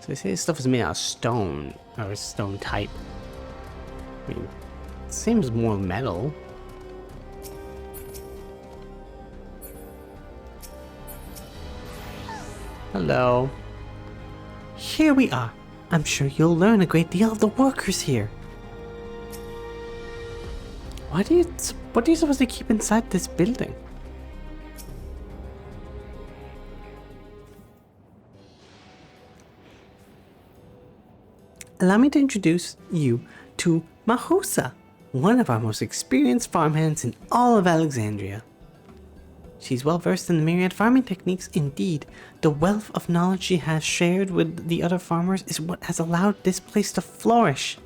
Speaker 1: So they say this stuff is made out of stone, or stone type. I mean, it seems more metal. Hello. Here we are. I'm sure you'll learn a great deal of the workers here. What are you supposed to keep inside this building? Allow me to introduce you to Mahusa, one of our most experienced farmhands in all of Alexandria. She's well versed in the myriad farming techniques. Indeed, the wealth of knowledge she has shared with the other farmers is what has allowed this place to flourish.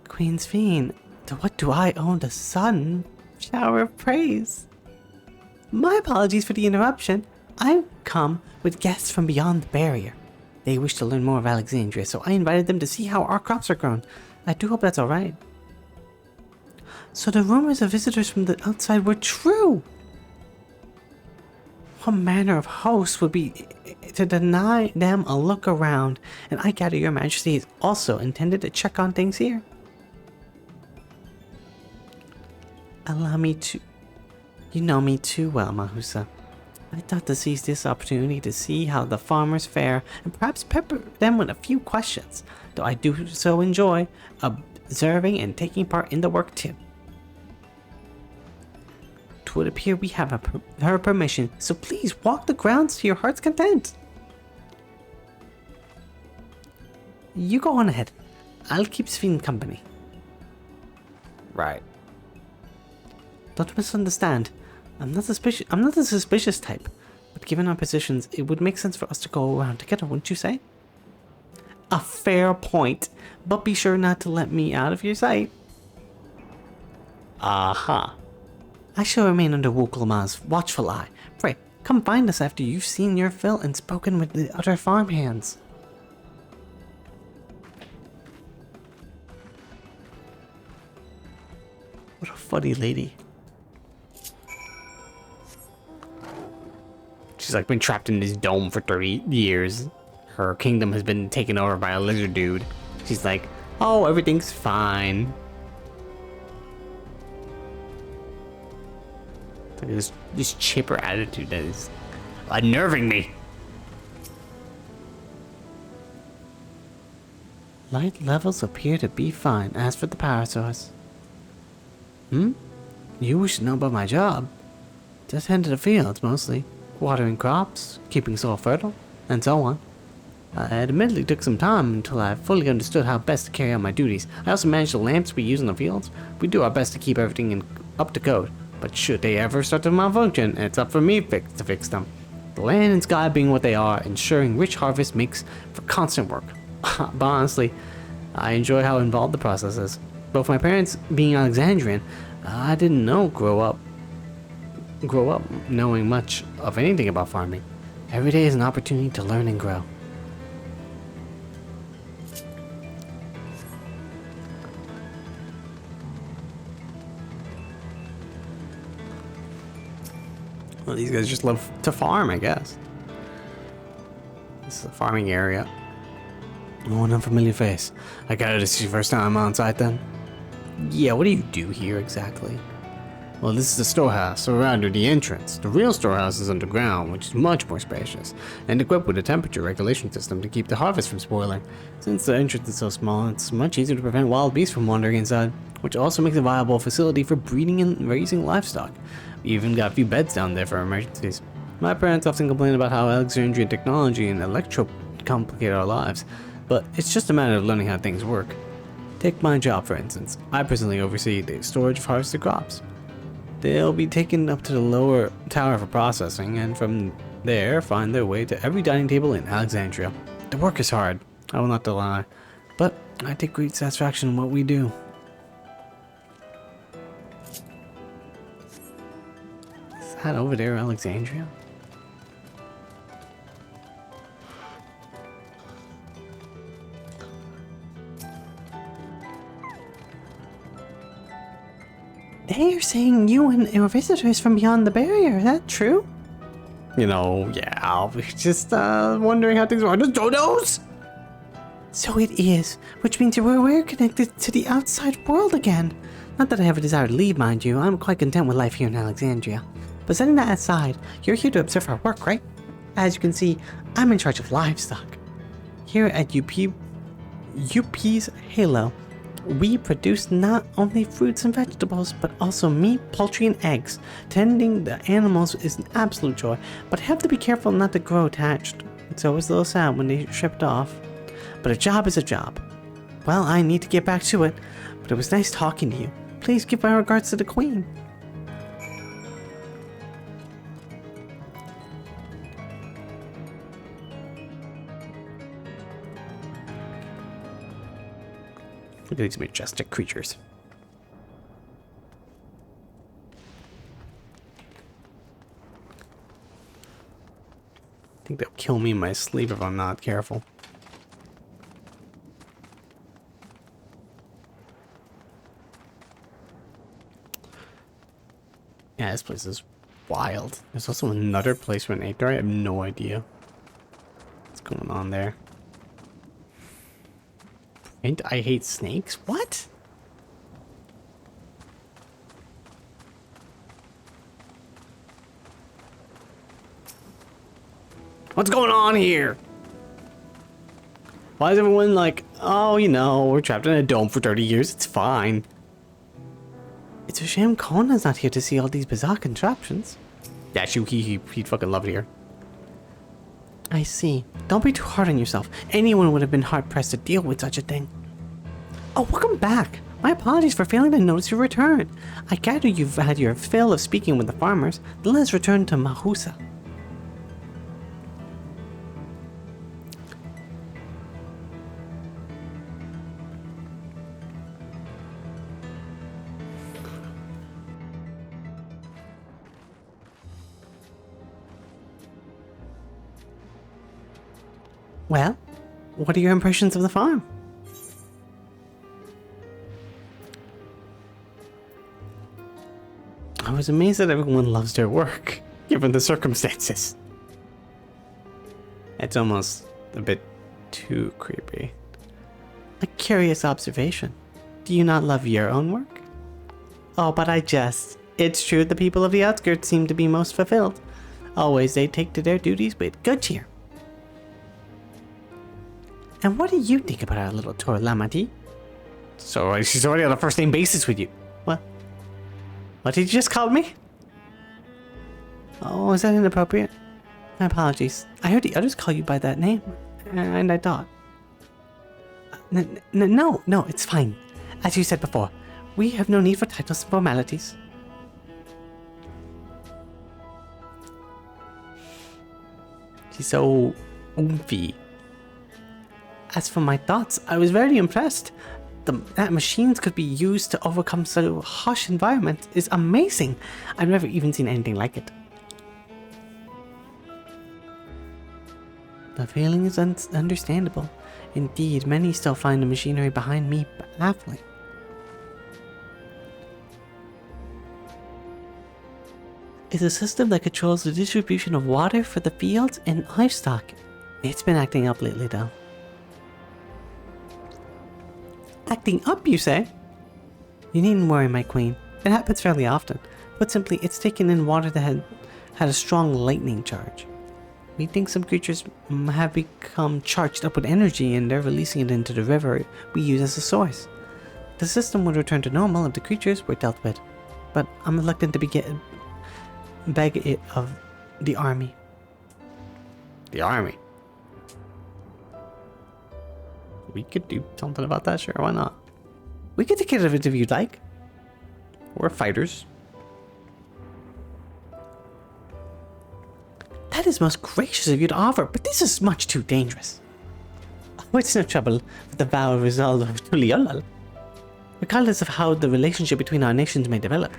Speaker 1: Queen's Fiend, to what do I owe the sudden shower of praise? My apologies for the interruption. I've come with guests from beyond the barrier. They wish to learn more of Alexandria, so I invited them to see how our crops are grown. I do hope that's alright. So the rumors of visitors from the outside were true! What manner of host would be to deny them a look around? And I gather your majesty is also intended to check on things here. Allow me to... You know me too well, Mahusa. I thought to seize this opportunity to see how the farmers fare and perhaps pepper them with a few questions, though I do so enjoy observing and taking part in the work too. It would appear we have her permission, so please walk the grounds to your heart's content. You go on ahead. I'll keep Sven company. Right. Don't misunderstand. I'm not the suspicious type, But given our positions, it would make sense for us to go around together, wouldn't you say? A fair point, but be sure not to let me out of your sight. Aha. I shall remain under Wukulma's watchful eye. Pray, come find us after you've seen your fill and spoken with the other farmhands. What a funny lady. She's like been trapped in this dome for 30 years. Her kingdom has been taken over by a lizard dude. She's like, oh, everything's fine. Like this chipper attitude that is unnerving me. Light levels appear to be fine. As for the power source. You wish to know about my job? Just head to the fields, mostly. Watering crops, keeping soil fertile, and so on. It admittedly took some time until I fully understood how best to carry out my duties. I also manage the lamps we use in the fields. We do our best to keep everything up to code. But should they ever start to malfunction, it's up for me to fix them. The land and sky being what they are, ensuring rich harvest makes for constant work. But honestly, I enjoy how involved the process is. Both my parents being Alexandrian, I didn't grow up knowing much of anything about farming. Every day is an opportunity to learn and grow. Well, these guys just love to farm, I guess. This is a farming area. Oh, an unfamiliar face. I got it. This is your first time on site then? Yeah, what do you do here exactly? Well, this is the storehouse, or rather the entrance. The real storehouse is underground, which is much more spacious, and equipped with a temperature regulation system to keep the harvest from spoiling. Since the entrance is so small, it's much easier to prevent wild beasts from wandering inside, which also makes it a viable facility for breeding and raising livestock. We even got a few beds down there for emergencies. My parents often complain about how Alexandrian technology and electro complicate our lives, but it's just a matter of learning how things work. Take my job, for instance. I personally oversee the storage of harvested crops. They'll be taken up to the lower tower for processing, and from there find their way to every dining table in Alexandria. The work is hard, I will not lie, but I take great satisfaction in what we do. Is that over there, Alexandria? They are saying you and your visitors from beyond the barrier, is that true? You know, yeah, I'll be just wondering how things are. The dodos! So it is, which means we're connected to the outside world again. Not that I have a desire to leave, mind you. I'm quite content with life here in Alexandria. But setting that aside, you're here to observe our work, right? As you can see, I'm in charge of livestock. Here at UP's Halo, we produce not only fruits and vegetables, but also meat, poultry, and eggs. Tending the animals is an absolute joy, but I have to be careful not to grow attached. It's always a little sad when they shipped off. But a job is a job. Well, I need to get back to it, but it was nice talking to you. Please give my regards to the Queen. Look at these majestic creatures. I think they'll kill me in my sleep if I'm not careful. Yeah, this place is wild. There's also another place for an acre. I have no idea what's going on there. And I hate snakes? What? What's going on here? Why is everyone like, oh, you know, we're trapped in a dome for 30 years, it's fine. It's a shame Kona's not here to see all these bizarre contraptions. Yeah, he'd fucking love it here. I see. Don't be too hard on yourself. Anyone would have been hard-pressed to deal with such a thing. Oh, welcome back. My apologies for failing to notice your return. I gather you've had your fill of speaking with the farmers. Then let's return to Mahusa. Well, what are your impressions of the farm? I was amazed that everyone loves their work, given the circumstances. It's almost a bit too creepy. A curious observation. Do you not love your own work? Oh, but I jest. It's true the people of the outskirts seem to be most fulfilled. Always they take to their duties with good cheer. And what do you think about our little tour, Lamati? So she's already on a first name basis with you. What did you just call me? Oh, is that inappropriate? My apologies. I heard the others call you by that name, and I thought. No, it's fine. As you said before, we have no need for titles and formalities. She's so oomphy. As for my thoughts, I was very impressed. That machines could be used to overcome such a harsh environment is amazing. I've never even seen anything like it. The feeling is understandable. Indeed, many still find the machinery behind me baffling. It's a system that controls the distribution of water for the fields and livestock. It's been acting up lately, though. Acting up, you say? You needn't worry, my queen. It happens fairly often. Put simply, it's taken in water that had a strong lightning charge. We think some creatures have become charged up with energy and they're releasing it into the river we use as a source. The system would return to normal if the creatures were dealt with, but I'm reluctant to beg it of the army. The army? We could do something about that, sure, why not? We could take care of it if you'd like. We're fighters. That is most gracious of you to offer, but this is much too dangerous. Oh, it's no trouble with the vow of resolve of Tuliolal. Regardless of how the relationship between our nations may develop,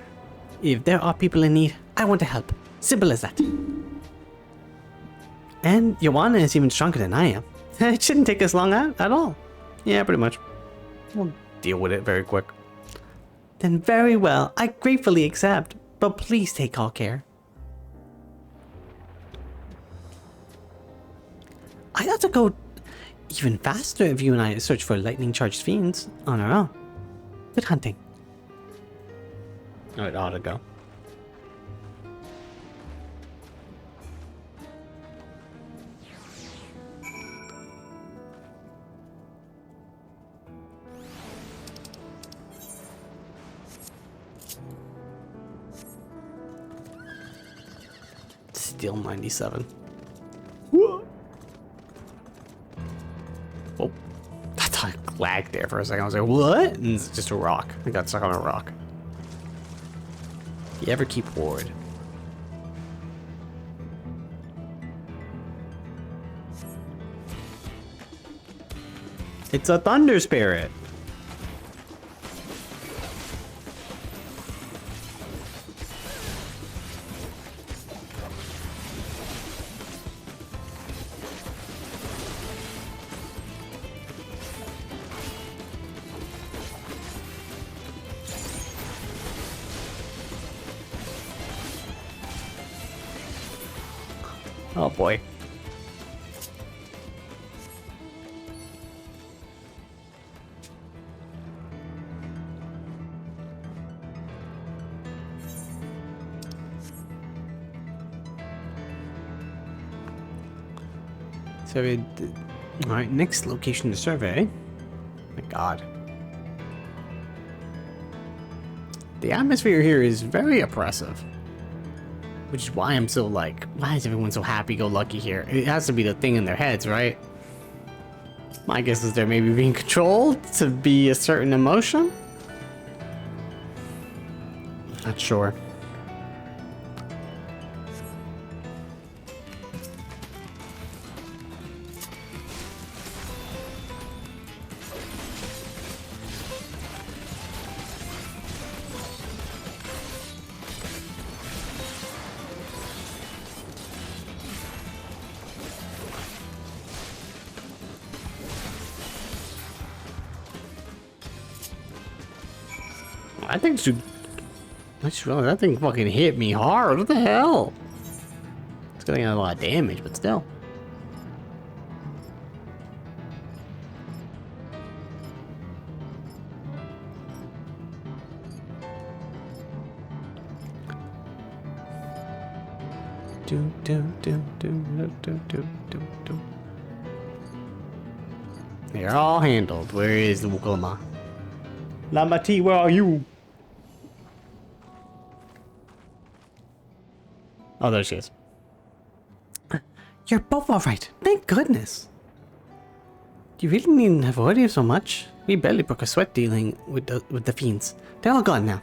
Speaker 1: if there are people in need, I want to help. Simple as that. And Joanna is even stronger than I am. It shouldn't take us long at all. Yeah, pretty much. We'll deal with it very quick. Then very well, I gratefully accept, but please take all care. I ought to go even faster if you and I search for lightning-charged fiends on our own. Good hunting. Oh, it ought to go. Still 97. Whoa. Oh, I thought I lagged there for a second. I was like, what? And it's just a rock. I got stuck on a rock. You ever keep ward? It's a thunder spirit. Oh boy. So, alright, next location to survey. My god. The atmosphere here is very oppressive. Which is why I'm so like, why is everyone so happy-go-lucky here? It has to be the thing in their heads, right? My guess is they're maybe being controlled to be a certain emotion? Not sure. I think I just realized that thing fucking hit me hard. What the hell? It's getting a lot of damage, but still. They're all handled. Where is the Wukulama? Lamati, where are you? Oh, there she is. You're both alright. Thank goodness. You really needn't have worried so much. We barely broke a sweat dealing with the fiends. They're all gone now.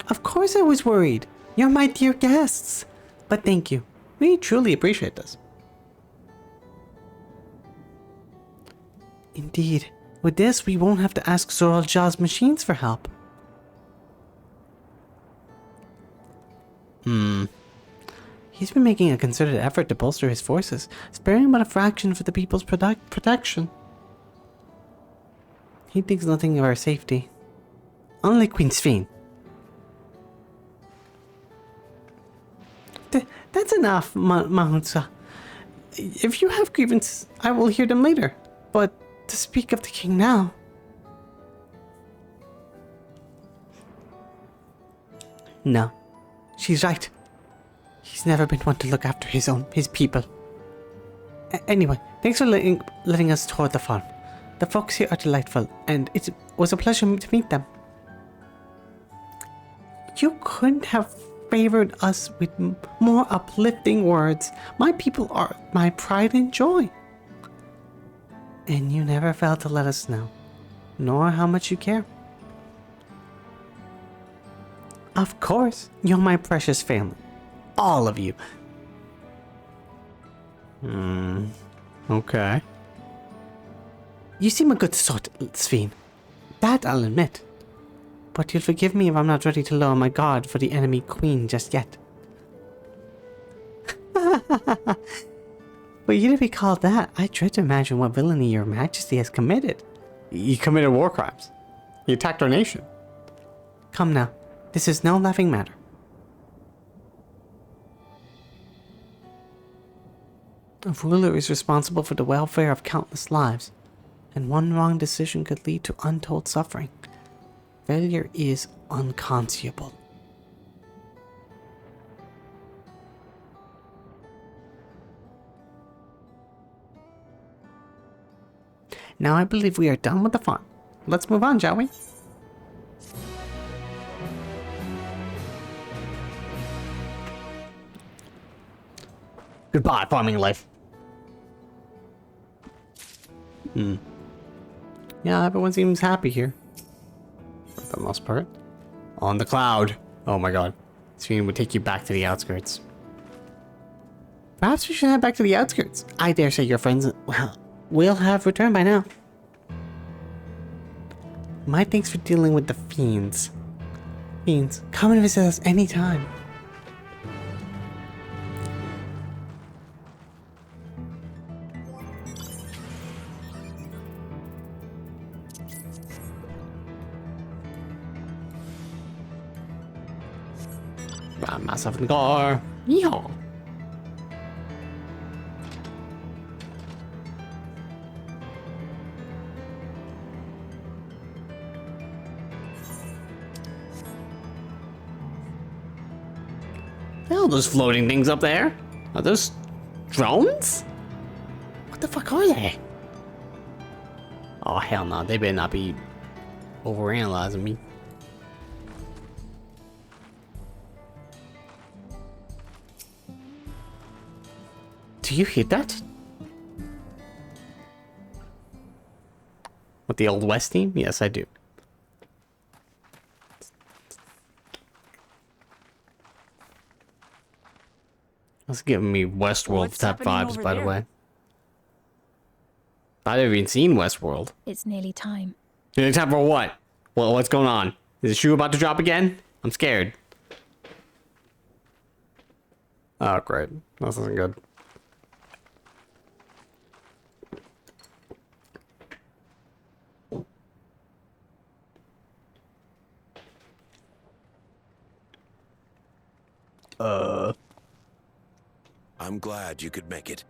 Speaker 1: Of course I was worried. You're my dear guests. But thank you. We truly appreciate this. Indeed. With this, we won't have to ask Zoralja's machines for help. He's been making a concerted effort to bolster his forces, sparing but a fraction for the people's protection. He thinks nothing of our safety. Unlike Queen Sphene. That's enough, Mahutsa. If you have grievances, I will hear them later. But to speak of the king now... No, she's right. He's never been one to look after his people. Anyway, thanks for letting us tour the farm. The folks here are delightful, and it was a pleasure to meet them. You couldn't have favored us with more uplifting words. My people are my pride and joy. And you never failed to let us know, nor how much you care. Of course, you're my precious family. All of you. Okay. You seem a good sort, Sphene. That I'll admit. But you'll forgive me if I'm not ready to lower my guard for the enemy queen just yet. For you to be called that, I dread to imagine what villainy your majesty has committed. You committed war crimes. You attacked our nation. Come now, this is no laughing matter. A ruler is responsible for the welfare of countless lives, and one wrong decision could lead to untold suffering. Failure is unconscionable. Now I believe we are done with the farm. Let's move on, shall we? Goodbye, farming life. Yeah, everyone seems happy here. For the most part. On the cloud. Oh my god. Sphene would take you back to the outskirts. Perhaps we should head back to the outskirts. I dare say your friends will have returned by now. My thanks for dealing with the fiends. Fiends, come and visit us anytime. Got myself in the car. Yeehaw. Hell, those floating things up there? Are those drones? What the fuck are they? Oh hell no, they better not be overanalyzing me. Do you hear that? With the Old West team? Yes, I do. That's giving me Westworld type vibes, by the way. I've never even seen Westworld.
Speaker 3: It's nearly time.
Speaker 1: Nearly time for what? Well, what's going on? Is the shoe about to drop again? I'm scared. Oh, great. This isn't good.
Speaker 10: I'm glad you could make it.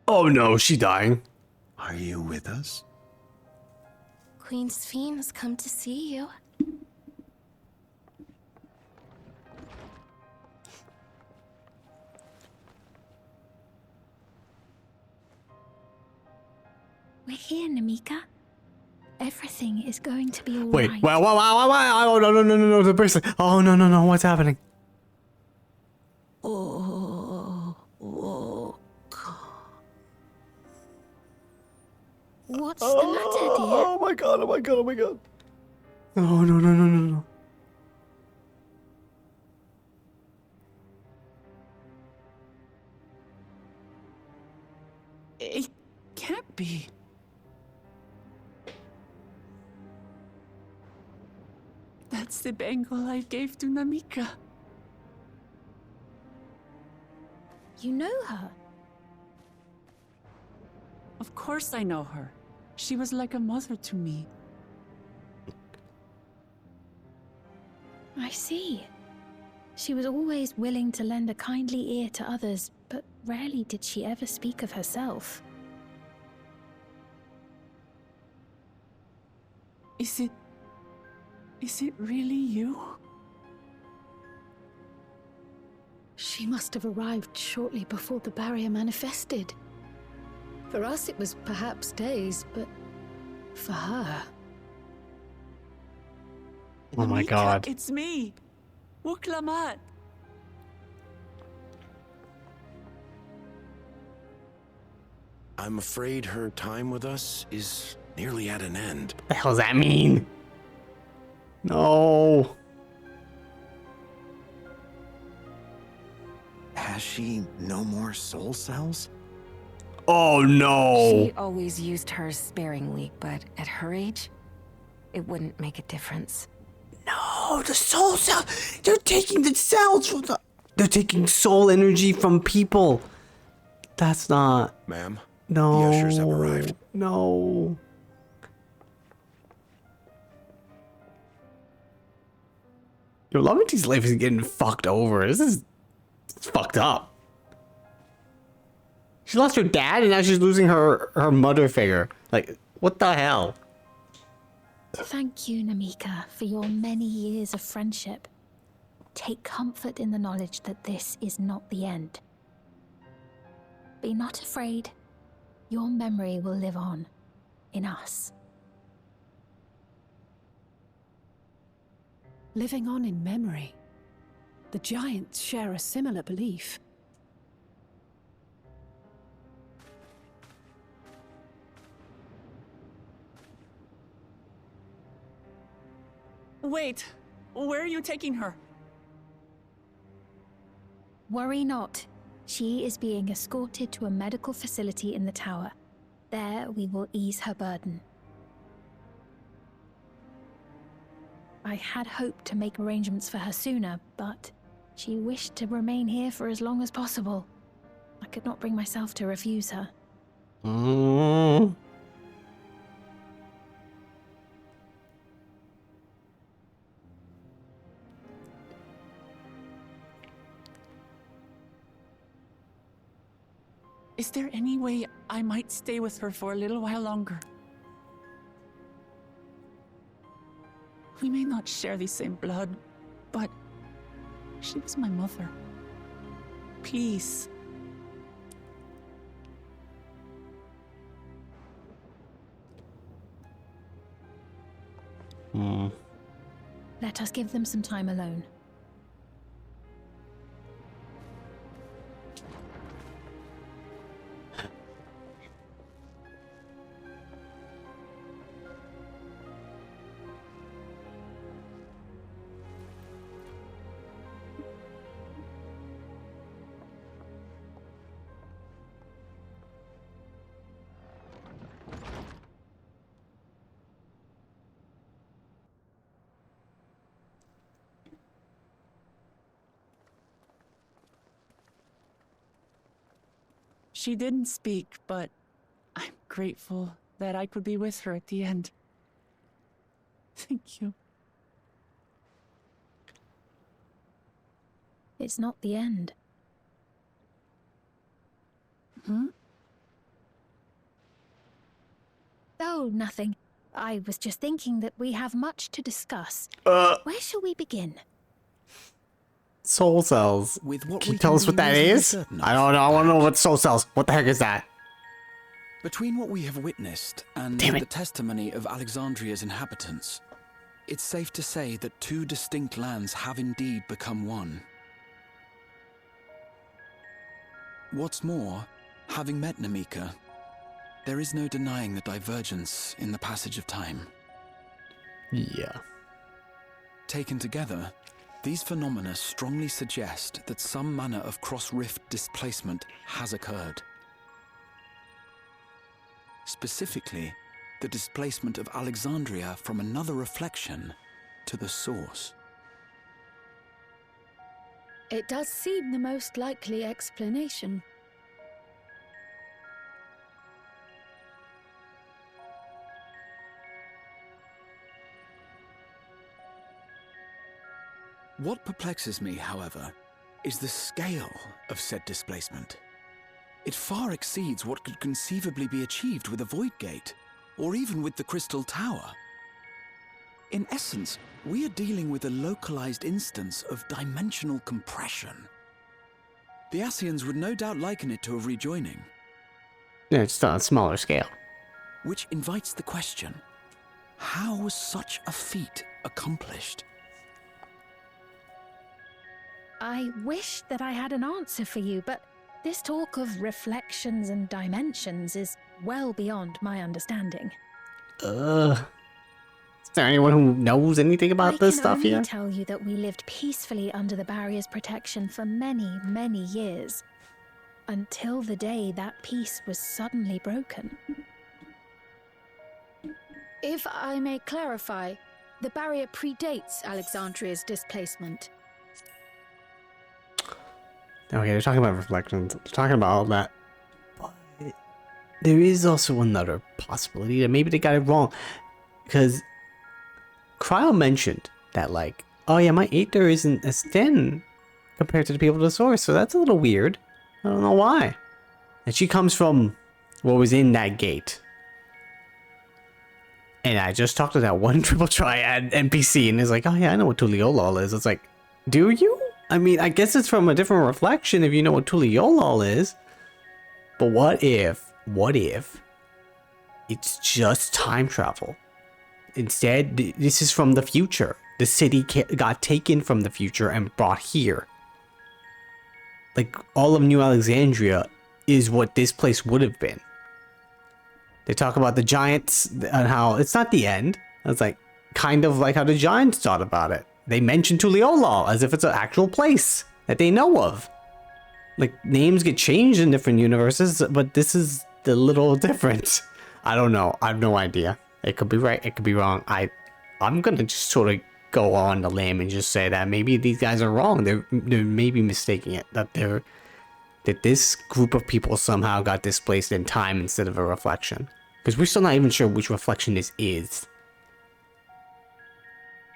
Speaker 1: Oh no, she dying.
Speaker 12: Are you with us?
Speaker 5: Queen Sphene has come to see you. We're here, Namika. Everything is going to be all
Speaker 1: Wait,
Speaker 5: right.
Speaker 1: wow. Oh, no, the bracelet. Oh, no, what's happening?
Speaker 5: What's the matter, dear?
Speaker 1: Oh my god. Oh, no.
Speaker 4: It can't be. That's the bangle I gave to Namika.
Speaker 3: You know her?
Speaker 4: Of course I know her. She was like a mother to me.
Speaker 3: I see. She was always willing to lend a kindly ear to others, but rarely did she ever speak of herself.
Speaker 4: Is it really you?
Speaker 7: She must have arrived shortly before the barrier manifested. For us, it was perhaps days, but for her...
Speaker 1: Oh my
Speaker 4: Namika,
Speaker 1: god.
Speaker 4: it's me, Wuklamat.
Speaker 10: I'm afraid her time with us is nearly at an end.
Speaker 1: What the hell does that mean? No.
Speaker 12: Has she no more soul cells?
Speaker 1: Oh no.
Speaker 5: She always used hers sparingly, but at her age, it wouldn't make a difference.
Speaker 1: No, the soul cell. They're taking the cells from the. They're taking soul energy from people. That's not.
Speaker 10: Ma'am,
Speaker 1: No.
Speaker 10: the ushers have arrived.
Speaker 1: No. Yo, Lamenti's life is getting fucked over. It's fucked up. She lost her dad and now she's losing her mother figure. Like, what the hell?
Speaker 3: Thank you, Namika, for your many years of friendship. Take comfort in the knowledge that this is not the end. Be not afraid. Your memory will live on in us.
Speaker 11: Living on in memory. The giants share a similar belief.
Speaker 4: Wait, where are you taking her?
Speaker 3: Worry not. She is being escorted to a medical facility in the tower. There we will ease her burden. I had hoped to make arrangements for her sooner, but she wished to remain here for as long as possible. I could not bring myself to refuse her.
Speaker 4: Is there any way I might stay with her for a little while longer? We may not share the same blood, but she was my mother. Please.
Speaker 3: Let us give them some time alone.
Speaker 4: She didn't speak, but I'm grateful that I could be with her at the end. Thank you.
Speaker 3: It's not the end.
Speaker 4: Hmm?
Speaker 3: Oh, nothing. I was just thinking that we have much to discuss. Where shall we begin?
Speaker 1: Soul cells.
Speaker 6: With what
Speaker 1: Can
Speaker 6: we
Speaker 1: you tell
Speaker 6: can
Speaker 1: us
Speaker 6: be
Speaker 1: what that
Speaker 6: reasonably
Speaker 1: is?
Speaker 6: certain
Speaker 1: I
Speaker 6: of,
Speaker 1: don't know. I want to know what soul cells. What the heck is that?
Speaker 6: Between what we have witnessed and
Speaker 1: Damn it.
Speaker 6: the testimony of Alexandria's inhabitants, it's safe to say that two distinct lands have indeed become one. What's more, having met Namika, there is no denying the divergence in the passage of time.
Speaker 1: Yeah.
Speaker 6: Taken together, these phenomena strongly suggest that some manner of cross-rift displacement has occurred. Specifically, the displacement of Alexandria from another reflection to the source.
Speaker 7: It does seem the most likely explanation.
Speaker 6: What perplexes me, however, is the scale of said displacement. It far exceeds what could conceivably be achieved with a Void Gate, or even with the Crystal Tower. In essence, we are dealing with a localized instance of dimensional compression. The Ascians would no doubt liken it to a rejoining.
Speaker 1: Yeah, it's on a smaller scale.
Speaker 6: Which invites the question, how was such a feat accomplished?
Speaker 3: I wish that I had an answer for you, but this talk of reflections and dimensions is well beyond my understanding.
Speaker 1: Is there anyone who knows anything about this stuff
Speaker 3: I can
Speaker 1: here?
Speaker 3: only tell you that we lived peacefully under the barrier's protection for many, many years. Until the day that peace was suddenly broken.
Speaker 7: If I may clarify, the barrier predates Alexandria's displacement.
Speaker 1: Okay, they're talking about reflections. They're talking about all that. But there is also another possibility that maybe they got it wrong. Because Cryo mentioned that, like, oh yeah, my Aether isn't as thin compared to the people of the source, so that's a little weird. I don't know why. And she comes from what was in that gate. And I just talked to that one triple triad NPC, and it's like, oh yeah, I know what Tuliolol is. It's like, do you? I mean, I guess it's from a different reflection if you know what Tuliolol is. But what if it's just time travel? Instead, this is from the future. The city got taken from the future and brought here. Like, all of New Alexandria is what this place would have been. They talk about the giants and how it's not the end. It's like, kind of like how the giants thought about it. They mention Tuliolol as if it's an actual place that they know of. Like, names get changed in different universes, but this is a little different. I don't know. I have no idea. It could be right. It could be wrong. I'm gonna just sort of go on the limb and just say that maybe these guys are wrong. They're maybe mistaking it. That this group of people somehow got displaced in time instead of a reflection. Because we're still not even sure which reflection this is.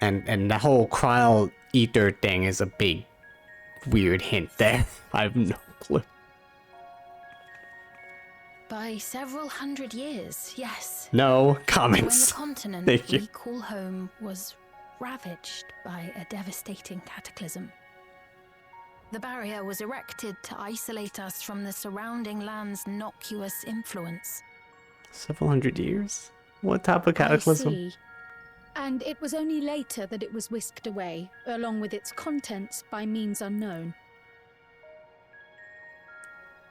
Speaker 1: And the whole Cryo Ether thing is a big, weird hint there. I have no clue.
Speaker 3: By several hundred years, yes.
Speaker 1: No comments.
Speaker 3: When the continent
Speaker 1: Thank you.
Speaker 3: we call home was ravaged by a devastating cataclysm. The barrier was erected to isolate us from the surrounding land's innocuous influence.
Speaker 1: Several hundred years? What type of cataclysm?
Speaker 7: I see. And it was only later that it was whisked away, along with its contents, by means unknown.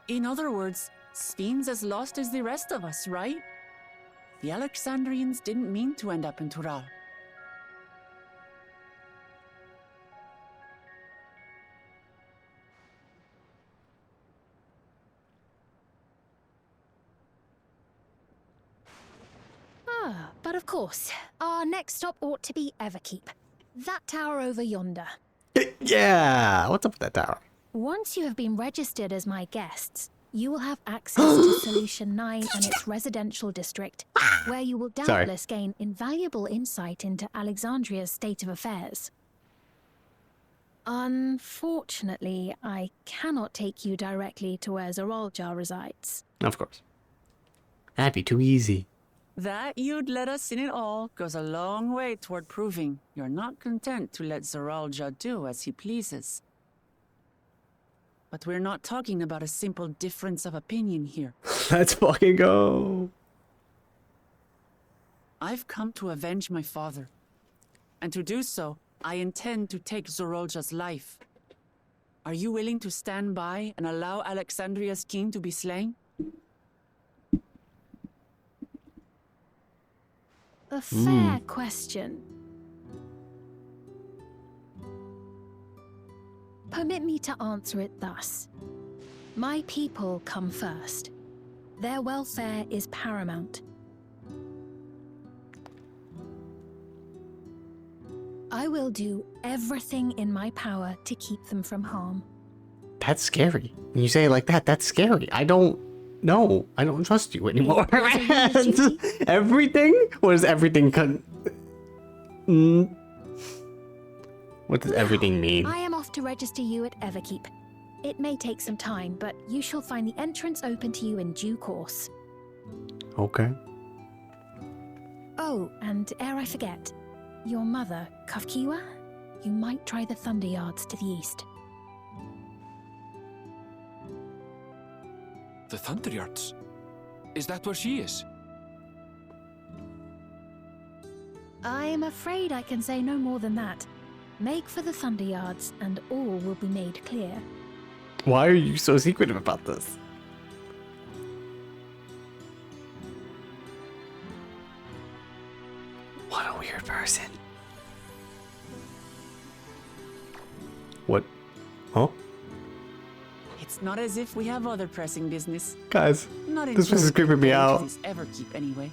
Speaker 4: In other words, Spheen's as lost as the rest of us, right? The Alexandrians didn't mean to end up in Tural.
Speaker 3: But of course, our next stop ought to be Everkeep. That tower over yonder.
Speaker 1: Yeah, what's up with that tower?
Speaker 3: Once you have been registered as my guests, you will have access to Solution 9 and its residential district, where you will doubtless gain invaluable insight into Alexandria's state of affairs. Unfortunately, I cannot take you directly to where Zoralja resides.
Speaker 1: Of course. That'd be too easy.
Speaker 4: That you'd let us in it all goes a long way toward proving you're not content to let Zoralja do as he pleases. But we're not talking about a simple difference of opinion here.
Speaker 1: Let's fucking go.
Speaker 4: I've come to avenge my father. And to do so, I intend to take Zoralja's life. Are you willing to stand by and allow Alexandria's king to be slain?
Speaker 3: A fair question. Permit me to answer it thus. My people come first. Their welfare is paramount. I will do everything in my power to keep them from harm.
Speaker 1: That's scary. When you say it like that, that's scary. I don't trust you anymore. Everything? What does everything What does everything mean?
Speaker 3: I am off to register you at Everkeep. It may take some time, but you shall find the entrance open to you in due course.
Speaker 1: Okay.
Speaker 3: Oh, and ere I forget, your mother, Kafkiwa, you might try the Thunder Yards to the east.
Speaker 2: The Thunder Yards? Is that where she is?
Speaker 3: I'm afraid I can say no more than that. Make for the Thunder Yards, and all will be made clear.
Speaker 1: Why are you so secretive about this? What a weird person. What? Huh?
Speaker 4: It's not as if we have other pressing business.
Speaker 1: Guys,
Speaker 4: Not
Speaker 1: this is creeping me out.
Speaker 4: Everkeep anyway.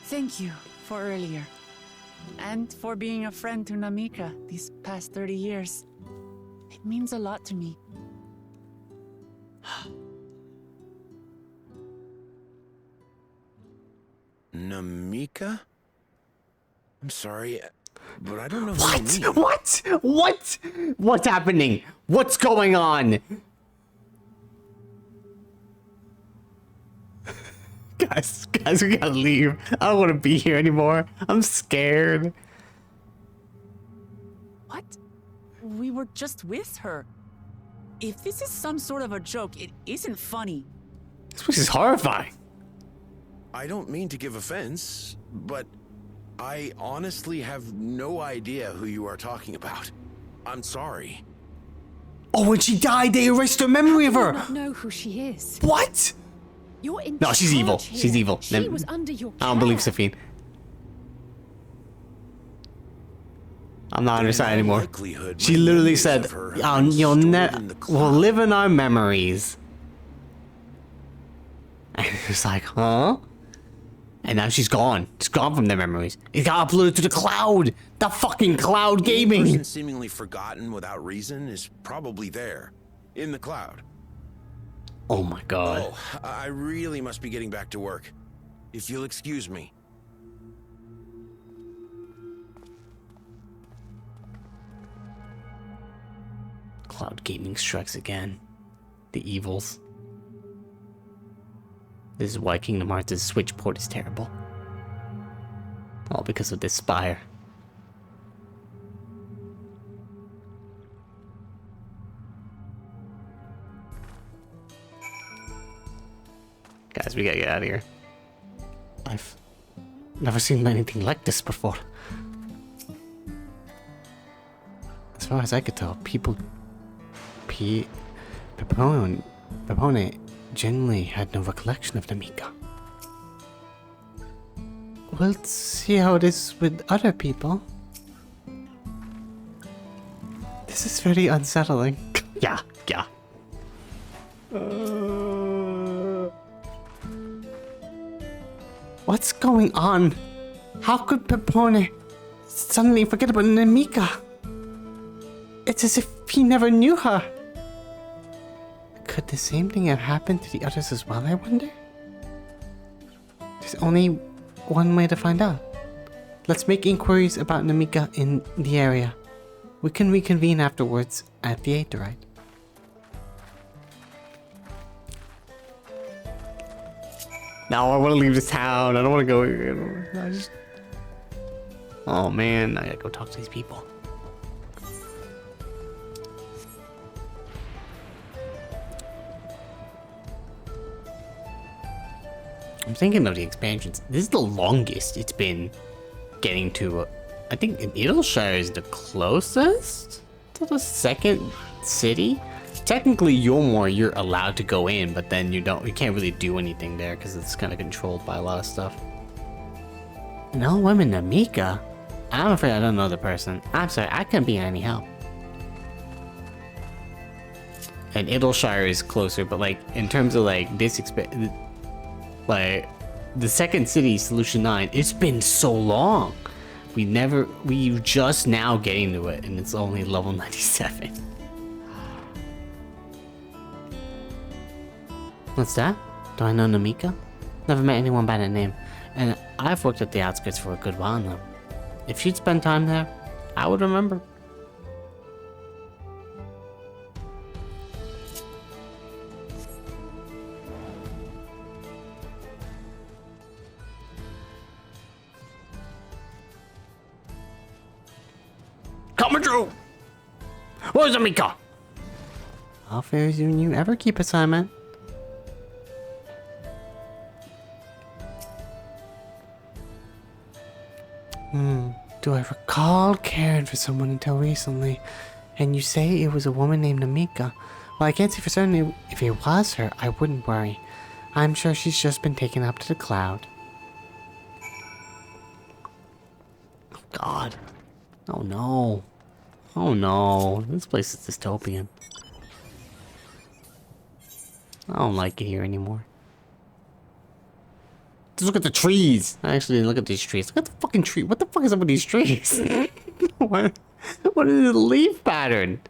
Speaker 4: Thank you for earlier. And for being a friend to Namika these past 30 years. It means a lot to me.
Speaker 10: Namika? I'm sorry, but I don't know
Speaker 1: What?
Speaker 10: who you mean.
Speaker 1: What? What's happening? What's going on? Guys, we gotta leave. I don't want to be here anymore. I'm scared.
Speaker 4: What? We were just with her. If this is some sort of a joke, it isn't funny.
Speaker 1: This place is horrifying.
Speaker 10: I don't mean to give offense, but I honestly have no idea who you are talking about. I'm sorry.
Speaker 1: Oh, when she died, they erased her memory of her.
Speaker 11: I don't know who she is.
Speaker 1: What?
Speaker 11: You're in
Speaker 1: No, she's evil.
Speaker 11: charge
Speaker 1: She's
Speaker 11: here.
Speaker 1: evil.
Speaker 11: She was under your care.
Speaker 1: I don't believe Sophine. I'm not on her side anymore. She literally said, "You'll we'll live in our memories." And it's like, huh? And now she's gone. She's gone from their memories. It got uploaded to the cloud. The fucking cloud gaming.
Speaker 10: Any person seemingly forgotten without reason is probably there, in the cloud.
Speaker 1: Oh my god.
Speaker 10: Oh, I really must be getting back to work. If you'll excuse me.
Speaker 1: Cloud gaming strikes again. The evils. This is why Kingdom Hearts' Switch port is terrible. All because of this spire. Guys, we gotta get out of here. I've never seen anything like this before. As far as I could tell, Pepone generally had no recollection of Namika. We'll see how it is with other people. This is very unsettling. Yeah. What's going on? How could Pepone suddenly forget about Namika? It's as if he never knew her? Could the same thing have happened to the others as well, I wonder? There's only one way to find out. Let's make inquiries about Namika in the area. We can reconvene afterwards at the Aetheryte. No, I want to leave this town. I don't want to go here. I just... Oh man, I gotta go talk to these people. I'm thinking of the expansions. This is the longest it's been getting to. I think Idleshire is the closest to the second city. Technically, you're allowed to go in, but then you can't really do anything there because it's kind of controlled by a lot of stuff. An old woman, Namika? I'm afraid I don't know the person. I'm sorry, I couldn't be any help. And Idleshire is closer, but like in terms of like this like the second city, Solution 9, it's been so long. We just now getting to it, and it's only level 97. What's that? Do I know Namika? Never met anyone by that name, and I've worked at the outskirts for a good while now. If she'd spent time there, I would remember. Coming through! Where's Namika? How fair is you ever keep assignment? Do I recall caring for someone until recently? And you say it was a woman named Namika. Well, I can't say for certain if it was her, I wouldn't worry. I'm sure she's just been taken up to the cloud. Oh God. Oh no. Oh no. This place is dystopian. I don't like it here anymore. Just look at the trees. Actually, look at these trees. Look at the fucking tree. What the fuck is up with these trees? What is the leaf pattern?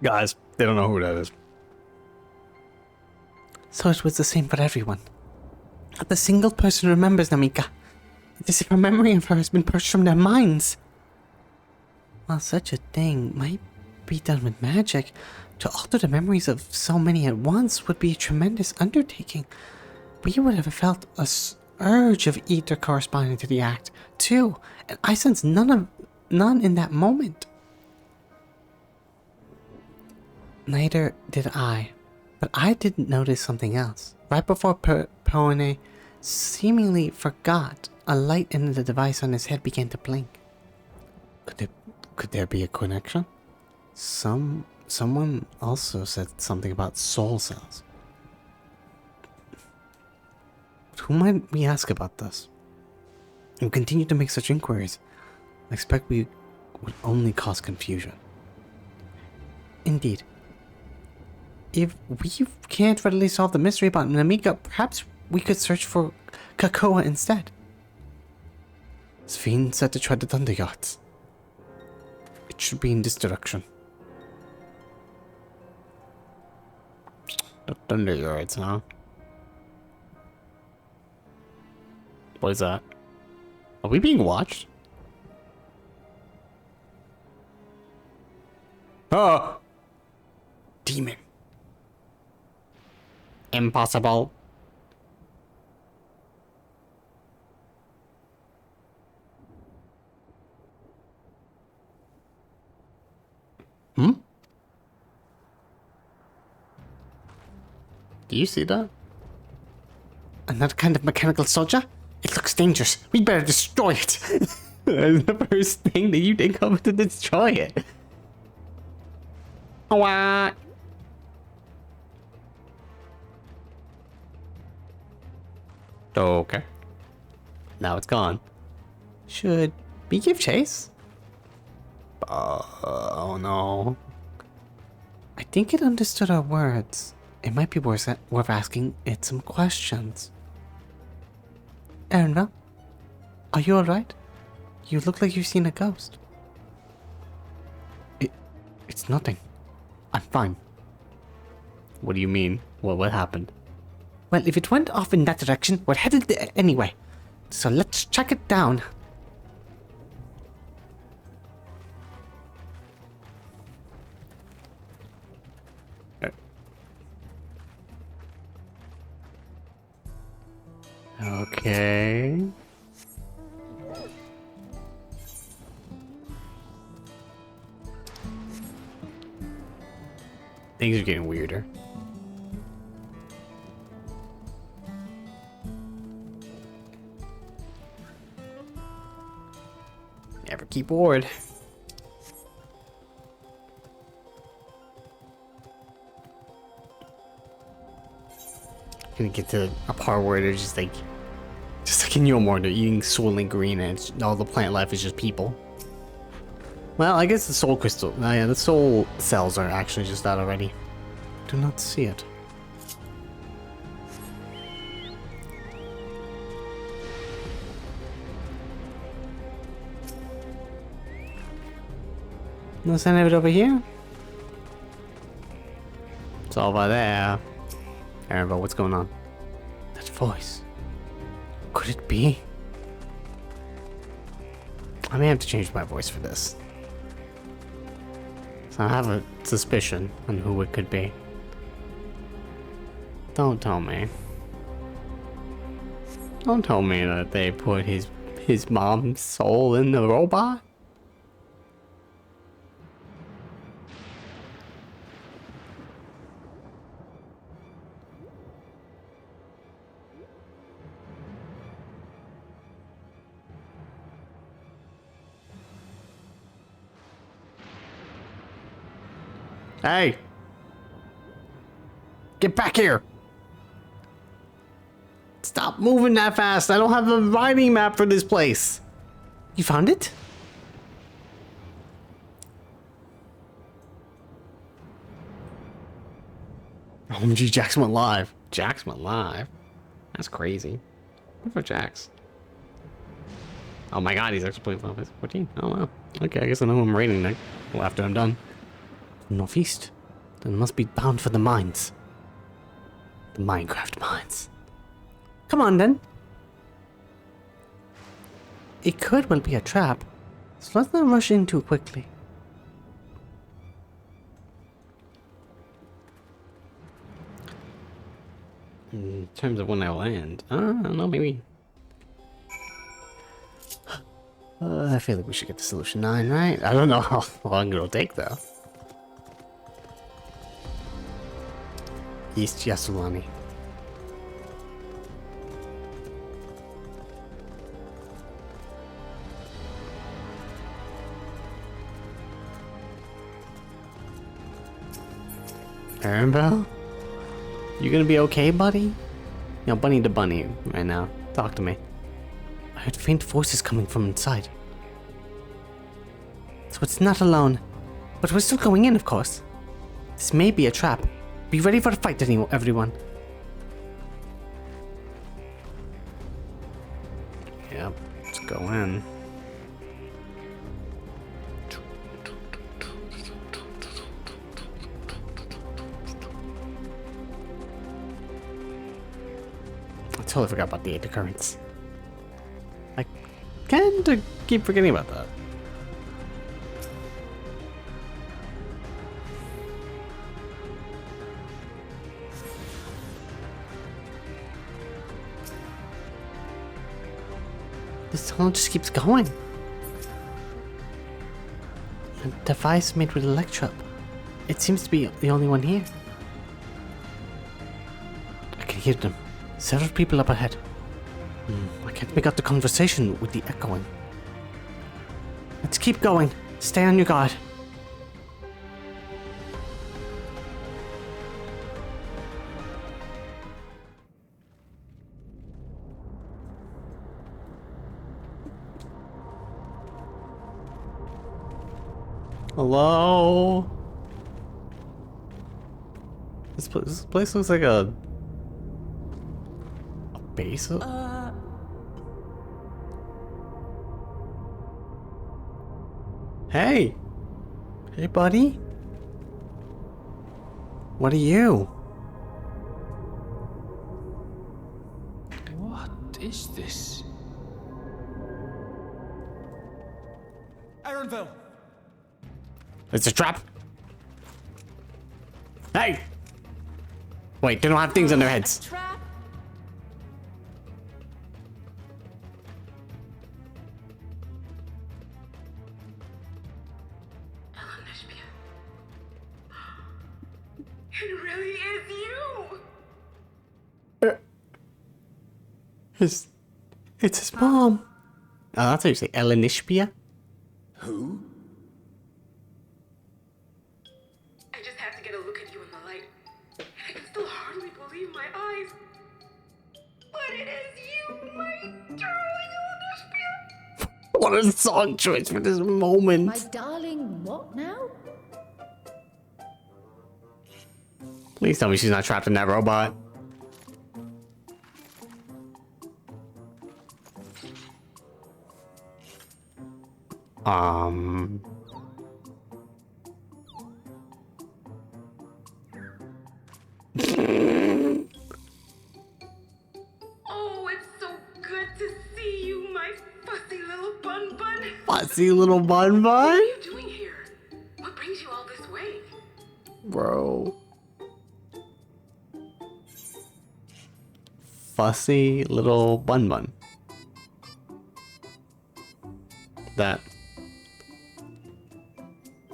Speaker 1: Guys, they don't know who that is. So it was the same for everyone. Not a single person remembers Namika. It is if a memory of her has been purged from their minds. While such a thing might be done with magic, to alter the memories of so many at once would be a tremendous undertaking. We would have felt a surge of ether corresponding to the act, too, and I sense none in that moment. Neither did I, but I did notice something else. Right before Poene seemingly forgot, a light in the device on his head began to blink. Could there be a connection? Someone also said something about soul cells. Who might we ask about this? And continue to make such inquiries. I expect we would only cause confusion. Indeed. If we can't readily solve the mystery about Namika, perhaps we could search for Kakoa instead. Sphene said to try the Thunder Yachts. It should be in this direction. The Thunder Yachts, huh? What is that? Are we being watched? Oh! Demon. Impossible. Hmm? Do you see that? Another kind of mechanical soldier? It looks dangerous. We better destroy it. That's the first thing that you think of to destroy it. What? Okay. Now it's gone. Should we give chase? Oh no. I think it understood our words. It might be worth asking it some questions. Erinville, are you alright? You look like you've seen a ghost. It's nothing. I'm fine. What do you mean? What happened? Well, if it went off in that direction, we're headed there anyway. So let's track it down. Okay. Things are getting weirder. Never keep bored. Gonna get to a part where they're just like in Yomor, they're eating swirling green and all the plant life is just people. Well, I guess the soul crystal, yeah, the soul cells are actually just that already. Do not see it. No sign of it over here? It's all over there. Erinville, what's going on? That voice. Could it be? I may have to change my voice for this. So I have a suspicion on who it could be. Don't tell me. Don't tell me that they put his mom's soul in the robot? Hey! Get back here! Stop moving that fast! I don't have a riding map for this place! You found it? OMG, Jax went live. Jax went live? That's crazy. What for Jax? Oh my god, he's actually playing Final Fantasy 14. Oh wow. Okay, I guess I know who I'm rating next. Well, after I'm done. Northeast. Then must be bound for the mines. The Minecraft mines. Come on then. It could well be a trap, so let's not rush in too quickly. In terms of when I will end, I don't know, maybe. I feel like we should get to Solution 9, right? I don't know how long it'll take though. East Yasulani. Erinville? You gonna be okay, buddy? You know, bunny to bunny right now. Talk to me. I heard faint voices coming from inside. So it's not alone. But we're still going in, of course. This may be a trap. Be ready for a fight, everyone. Yep, let's go in. I totally forgot about the 8 occurrence. I kind of keep forgetting about that. This tunnel just keeps going. A device made with electrope. It seems to be the only one here. I can hear them. Several people up ahead. I can't make out the conversation with the echoing. Let's keep going. Stay on your guard. Hello? This place looks like a base? Hey! Hey, buddy? What are you?
Speaker 2: What is this?
Speaker 6: Aaronville!
Speaker 1: It's a trap! Hey! Wait, they don't have things on their heads.
Speaker 4: Trap?
Speaker 13: It really is you!
Speaker 1: It's his mom. Oh, that's how you say Elenishpia.
Speaker 6: Who?
Speaker 13: I just had to get a look at you in the light. I can still hardly believe my eyes. But it is you, my darling Olympia.
Speaker 1: What a song choice for this moment.
Speaker 3: My darling, what now?
Speaker 1: Please tell me she's not trapped in that robot.
Speaker 13: Oh, it's so good to see you, my fussy little bun bun.
Speaker 1: Fussy little bun bun?
Speaker 13: What are you doing here? What brings you all this way?
Speaker 1: Bro. Fussy little bun bun. That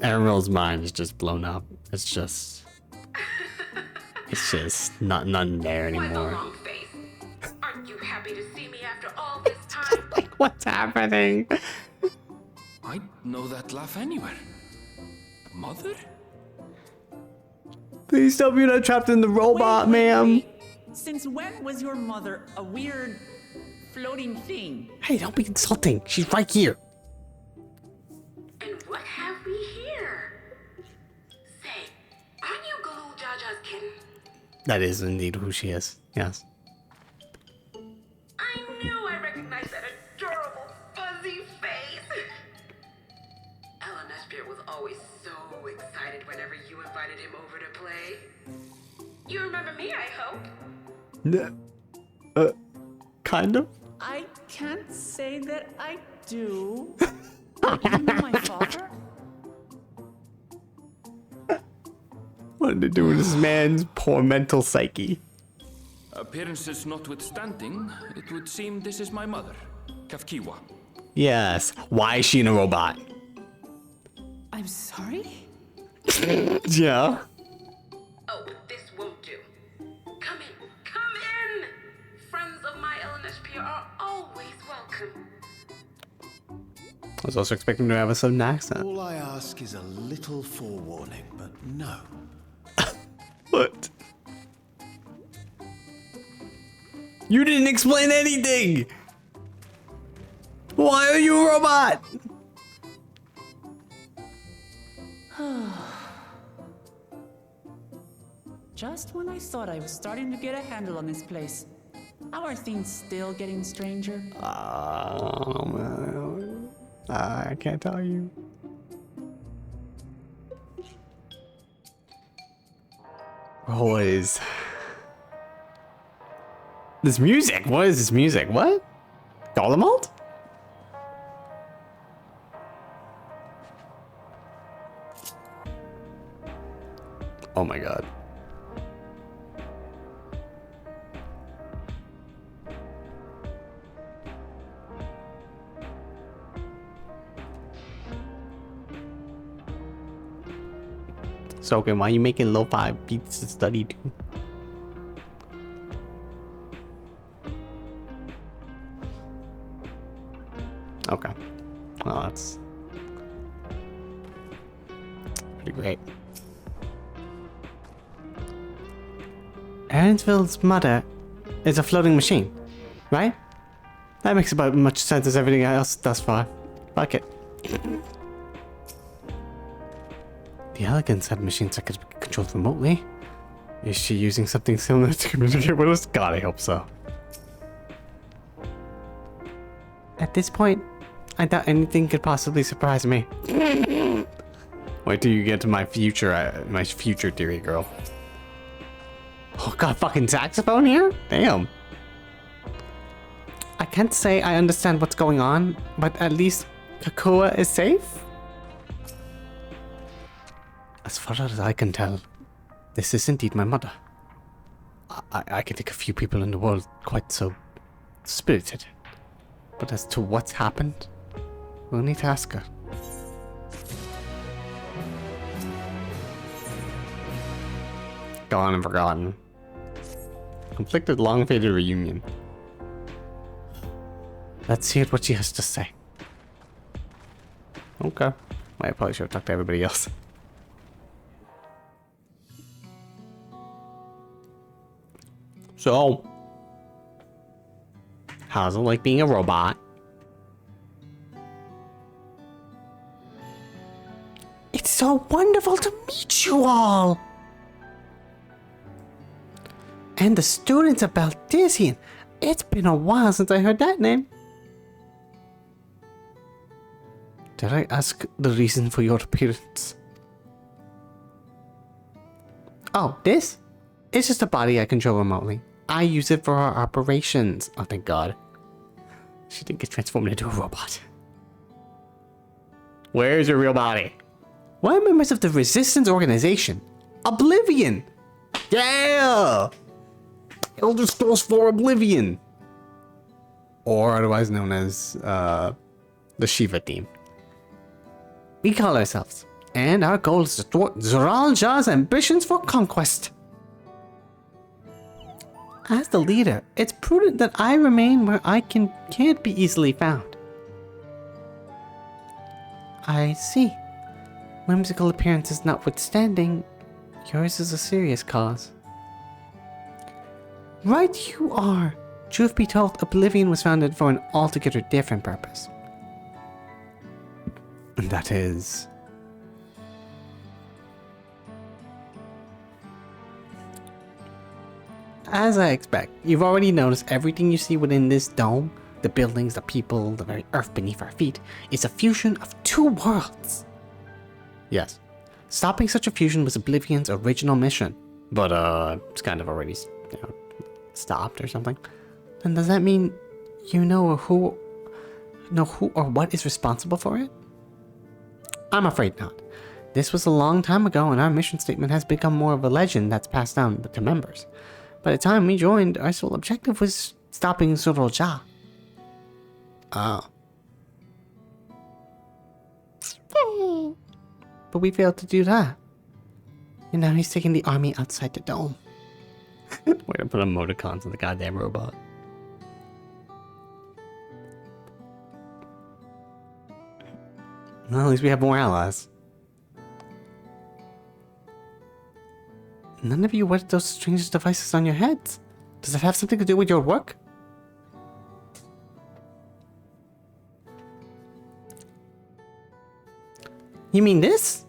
Speaker 1: Ariel's mind is just blown up. It's just nothing there
Speaker 13: Why the
Speaker 1: anymore.
Speaker 13: long face? Aren't you happy to see me after all this time?
Speaker 1: Like, what's happening?
Speaker 2: I'd know that laugh anywhere. Mother?
Speaker 1: Please tell me you're not trapped in the robot, ma'am.
Speaker 4: Since when was your mother a weird floating thing?
Speaker 1: Hey, don't be insulting. She's right here.
Speaker 13: And what have we here? Say, aren't you Galul Jaja's kitten?
Speaker 1: That is indeed who she is. Yes.
Speaker 13: I knew I recognized that adorable fuzzy face. Ellen Espier was always so excited whenever you invited him over to play. You remember me, I hope?
Speaker 1: Kind of?
Speaker 4: I can't say that I do. You know my father?
Speaker 1: What did they do with this man's poor mental psyche?
Speaker 2: Appearances notwithstanding, it would seem this is my mother, Kafkiwa.
Speaker 1: Yes. Why is she in a robot?
Speaker 4: I'm sorry?
Speaker 1: Yeah.
Speaker 13: Oh, but this won't do. Come in, come in! Friends of my Ellen Espier are always welcome.
Speaker 1: I was also expecting to have a southern accent.
Speaker 12: All I ask is a little forewarning, but no.
Speaker 1: What? You didn't explain anything! Why are you a robot?
Speaker 4: Just when I thought I was starting to get a handle on this place. How are things still getting stranger?
Speaker 1: Oh, man. I can't tell you. What is this music? What is this music? What? Dolomalt? Oh my god. So, okay, why are you making lo-fi beats to study to? Okay. Well, that's pretty great. Aaronsville's mother is a floating machine, right? That makes about as much sense as everything else thus far. Fuck it. The Elegance had machines that could be controlled remotely. Is she using something similar to communicate with us? God, I hope so. At this point, I doubt anything could possibly surprise me. Wait till you get to my future theory, girl. Oh god, fucking saxophone here? Damn. I can't say I understand what's going on, but at least Kakua is safe? As far as I can tell, this is indeed my mother. I can think a few people in the world quite so spirited. But as to what's happened, we'll need to ask her. Gone and forgotten. Conflicted, long-faded reunion. Let's hear what she has to say. Okay. I probably should have talked to everybody else. So, how's it like being a robot? It's so wonderful to meet you all! And the students of Baltisian. It's been a while since I heard that name. Did I ask the reason for your appearance? Oh, this? It's just a body I control remotely. I use it for our operations. Oh, thank God. She didn't get transformed into a robot. Where's your real body? We're members of the Resistance Organization. Oblivion! Yeah! Elder Scrolls 4 Oblivion! Or otherwise known as, the Shiva team. We call ourselves, and our goal is to thwart Zoralja's ambitions for conquest. As the leader, it's prudent that I remain where I can't be easily found. I see. Whimsical appearances notwithstanding, yours is a serious cause. Right you are. Truth be told, Oblivion was founded for an altogether different purpose. And that is... as I expect, you've already noticed everything you see within this dome, the buildings, the people, the very earth beneath our feet, is a fusion of two worlds. Yes, stopping such a fusion was Oblivion's original mission, but it's kind of already, stopped or something. Then does that mean you know who or what is responsible for it? I'm afraid not. This was a long time ago, and our mission statement has become more of a legend that's passed down to members. By the time we joined, our sole objective was stopping Zoralja. Oh. But we failed to do that. And now he's taking the army outside the dome. We're gonna put emoticons on the goddamn robot. Well, at least we have more allies. None of you wear those strange devices on your heads. Does it have something to do with your work? You mean this?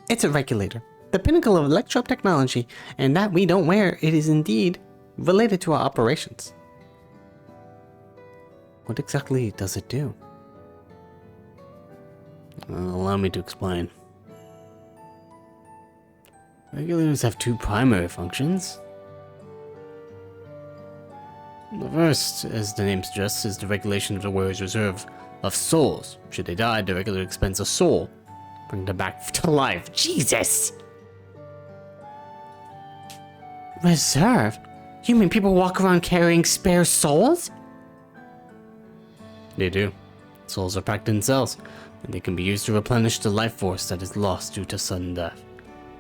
Speaker 1: It's a regulator, the pinnacle of electro technology, and that we don't wear, it is indeed related to our operations. What exactly does it do? Allow me to explain. Regulators have two primary functions. The first, as the name suggests, is the regulation of the wearer's reserve of souls. Should they die, the regulator expends a soul, bring them back to life. Jesus! Reserve? You mean people walk around carrying spare souls? They do. Souls are packed in cells, and they can be used to replenish the life force that is lost due to sudden death,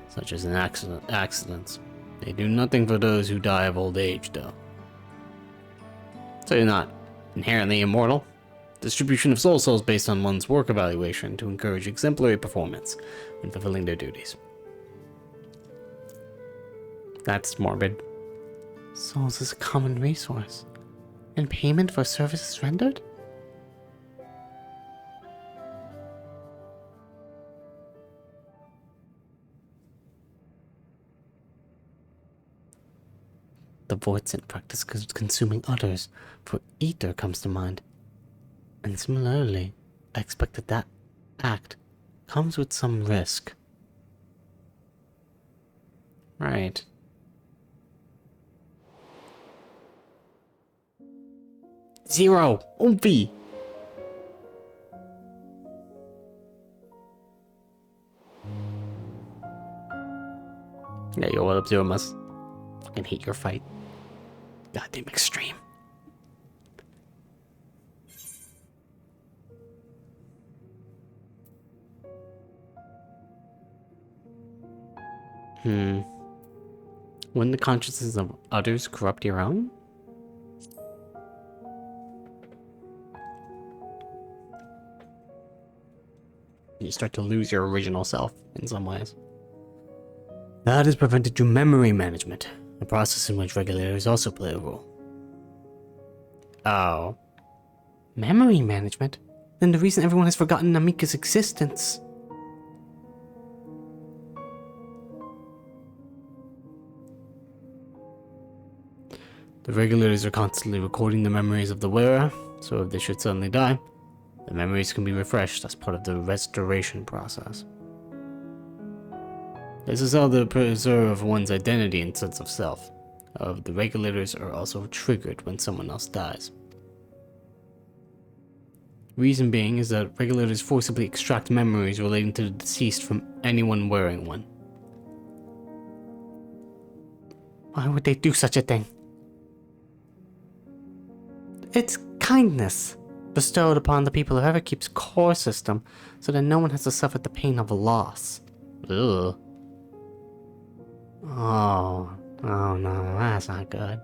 Speaker 1: such as an accidents. They do nothing for those who die of old age, though. So you're not inherently immortal. Distribution of soul cells based on one's work evaluation to encourage exemplary performance when fulfilling their duties. That's morbid. Souls is a common resource. In payment for services rendered? The void-scent practice consuming others, for ether comes to mind. And similarly, I expect that act comes with some risk. Right. Zero! Umpi! Yeah, yo, what up, Zero Must? Fucking hate your fight. Goddamn extreme. Wouldn't the consciousness of others corrupt your own? You start to lose your original self in some ways. That is prevented through memory management, a process in which regulators also play a role. Oh. Memory management? Then the reason everyone has forgotten Namika's existence. The regulators are constantly recording the memories of the wearer, so if they should suddenly die, the memories can be refreshed as part of the restoration process. This is how they preserve one's identity and sense of self. However, the regulators are also triggered when someone else dies. Reason being is that regulators forcibly extract memories relating to the deceased from anyone wearing one. Why would they do such a thing? It's kindness bestowed upon the people whoever keeps core system so that no one has to suffer the pain of loss. Ugh. Oh no, that's not good.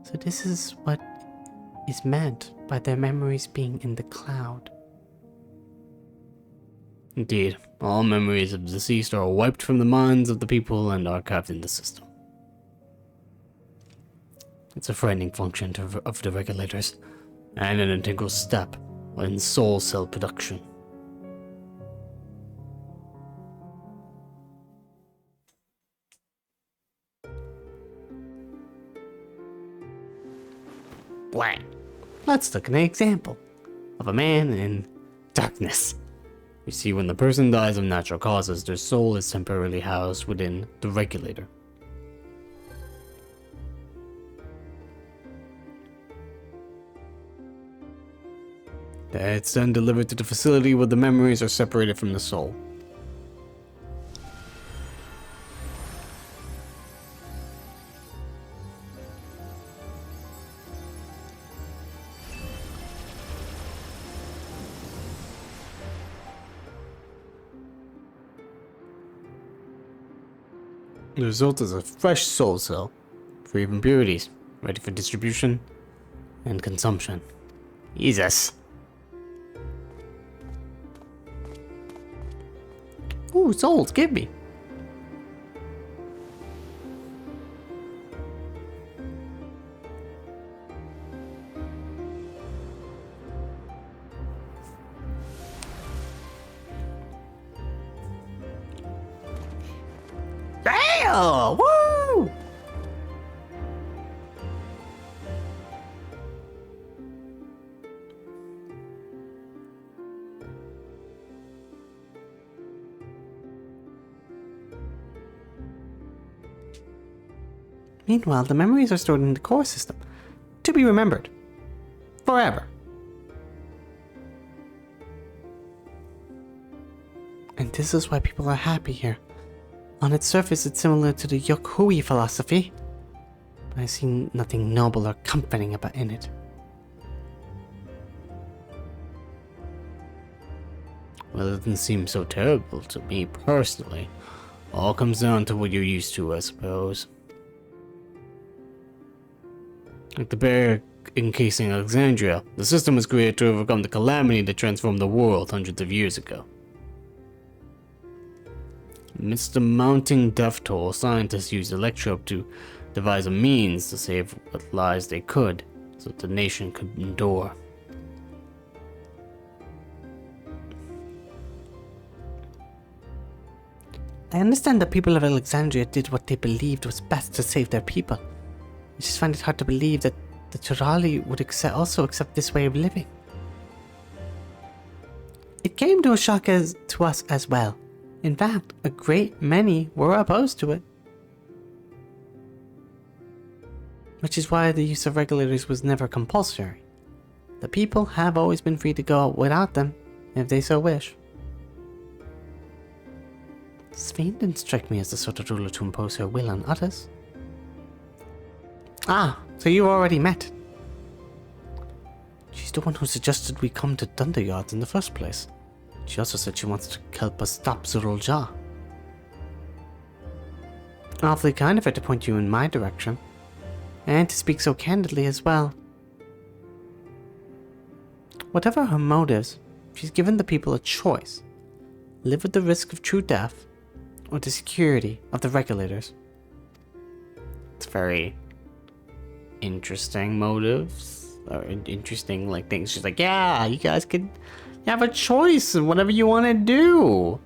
Speaker 1: So this is what is meant by their memories being in the cloud. Indeed, all memories of the deceased are wiped from the minds of the people and archived in the system. It's a frightening function of the regulators, and an integral step in soul cell production. Blah. Let's look at an example of a man in darkness. You see, when the person dies of natural causes, their soul is temporarily housed within the regulator. It's then delivered to the facility where the memories are separated from the soul. The result is a fresh soul cell, free of impurities, ready for distribution and consumption. Jesus. Ooh, souls, give me. Damn! Woo! Meanwhile, the memories are stored in the core system, to be remembered. Forever. And this is why people are happy here. On its surface, it's similar to the Yokui philosophy, but I see nothing noble or comforting about in it. Well, it doesn't seem so terrible to me personally. All comes down to what you're used to, I suppose. Like the bear encasing Alexandria, the system was created to overcome the calamity that transformed the world hundreds of years ago. Amidst the mounting death toll, scientists used Electrope to devise a means to save what lives they could, so that the nation could endure. I understand the people of Alexandria did what they believed was best to save their people. I just find it hard to believe that the Chirali would also accept this way of living. It came to a shock to us as well. In fact, a great many were opposed to it. Which is why the use of regulators was never compulsory. The people have always been free to go without them, if they so wish. Svein didn't strike me as the sort of ruler to impose her will on others. Ah, so you already met. She's the one who suggested we come to Thunderyards in the first place. She also said she wants to help us stop Zerulja. Awfully kind of her to point you in my direction. And to speak so candidly as well. Whatever her motives, she's given the people a choice. Live with the risk of true death, or the security of the regulators. It's very interesting motives, or interesting like things. She's like, yeah, you guys could have a choice in whatever you want to do.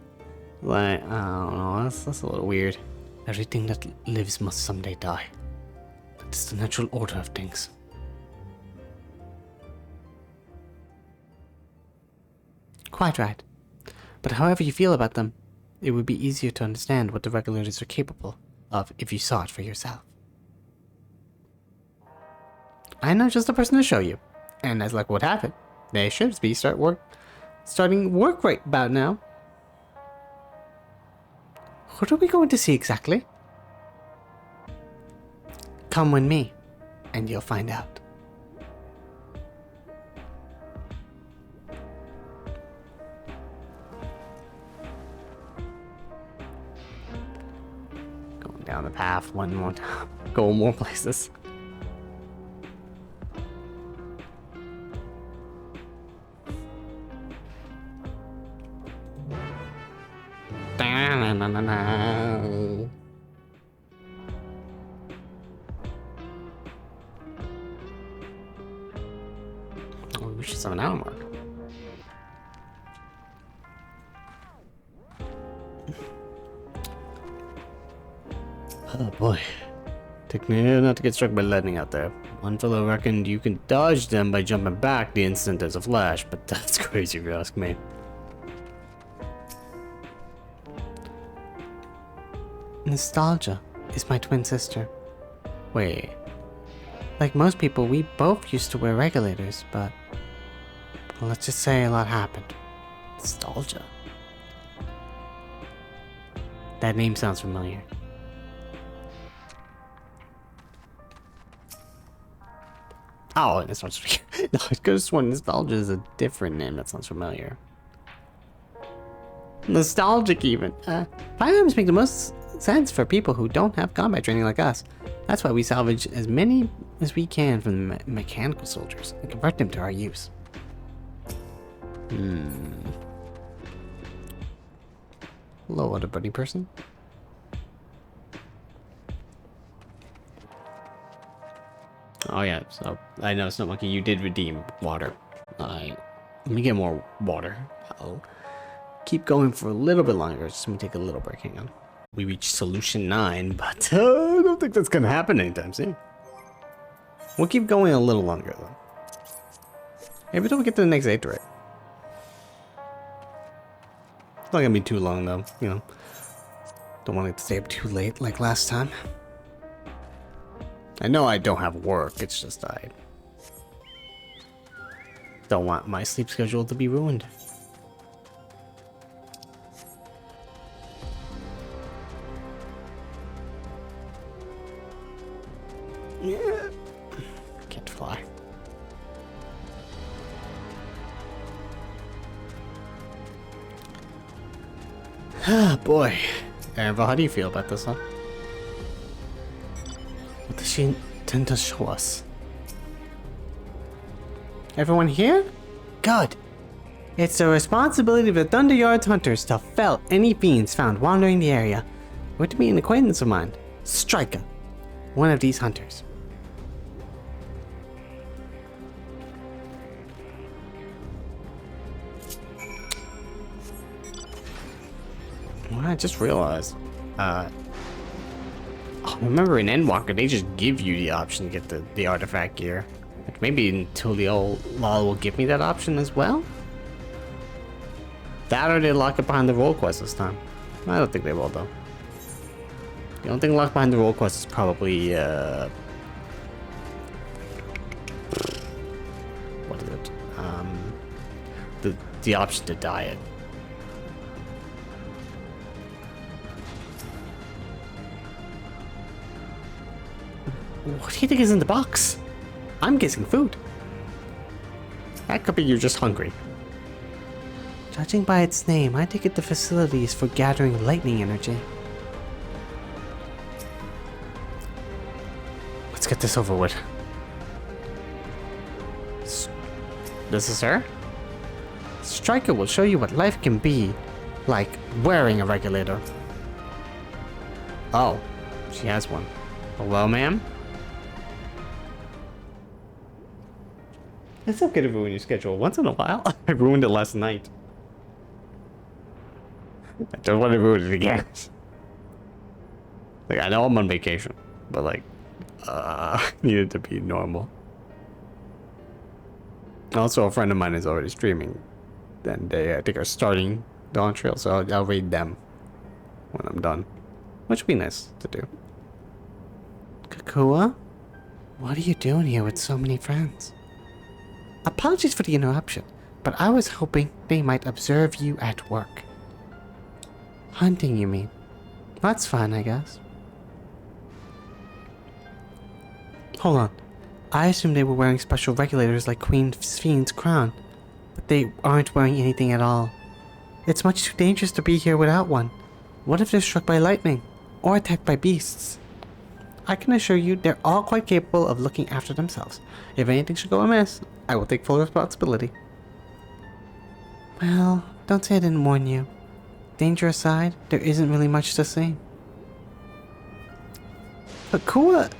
Speaker 1: Like, I don't know, that's a little weird. Everything that lives must someday die. That's the natural order of things. Quite right. But however you feel about them, it would be easier to understand what the regulators are capable of if you saw it for yourself. I'm not just the person to show you. And as luck would have it, they should be starting work right about now. What are we going to see exactly? Come with me, and you'll find out. Going down the path one more time. Go more places. Da-na-na-na-na. Oh, we should have an hour mark. Oh boy. Take me not to get struck by lightning out there. One fellow reckoned you can dodge them by jumping back the instant there's a flash, but that's crazy if you ask me. Nostalgia is my twin sister. Wait. Like most people, we both used to wear regulators, but well, let's just say a lot happened. Nostalgia. That name sounds familiar. Oh, this one's no, I could have sworn Nostalgia is a different name that sounds familiar. Nostalgic even. Firearms make the most sense for people who don't have combat training like us. That's why we salvage as many as we can from the mechanical soldiers and convert them to our use. Hello, other buddy person. Oh yeah, so I know Snow Monkey, you did redeem water. Let me get more water. I'll keep going for a little bit longer. Just let me take a little break. Hang on. We reached solution 9, but I don't think that's gonna happen anytime soon. We'll keep going a little longer though. Maybe till we get to the next 8 right. It's not gonna be too long though, you know. Don't want it to stay up too late like last time. I know I don't have work, it's just I don't want my sleep schedule to be ruined. Yeah. Can't fly. Ah, boy. Erva, how do you feel about this, huh? What does she intend to show us? Everyone here? Good. It's the responsibility of the Thunderyards hunters to fell any fiends found wandering the area. We're to be an acquaintance of mine, Striker, one of these hunters. Well, I just realized, oh Remember in Endwalker, they just give you the option to get the artifact gear. Like maybe until the old law will give me that option as well? That or they lock it behind the role quest this time. I don't think they will though. The only thing locked behind the role quest is probably what is it? The option to diet. What do you think is in the box? I'm guessing food. That could be you're just hungry. Judging by its name, I take it the facility is for gathering lightning energy. Let's get this over with. This is her? Striker will show you what life can be like wearing a regulator. Oh, she has one. Hello, ma'am? It's okay to ruin your schedule once in a while. I ruined it last night. I don't want to ruin it again. Like, I know I'm on vacation, but like, needed to be normal. Also, a friend of mine is already streaming, and they, I think, are starting Dawn Trail, so I'll raid them when I'm done, which would be nice to do. Kakua, what are you doing here with so many friends? Apologies for the interruption, but I was hoping they might observe you at work. Hunting, you mean? That's fine, I guess. Hold on. I assumed they were wearing special regulators like Queen Fiend's crown, but they aren't wearing anything at all. It's much too dangerous to be here without one. What if they're struck by lightning, or attacked by beasts? I can assure you they're all quite capable of looking after themselves. If anything should go amiss, I will take full responsibility. Well, don't say I didn't warn you. Danger aside, there isn't really much to see. Akua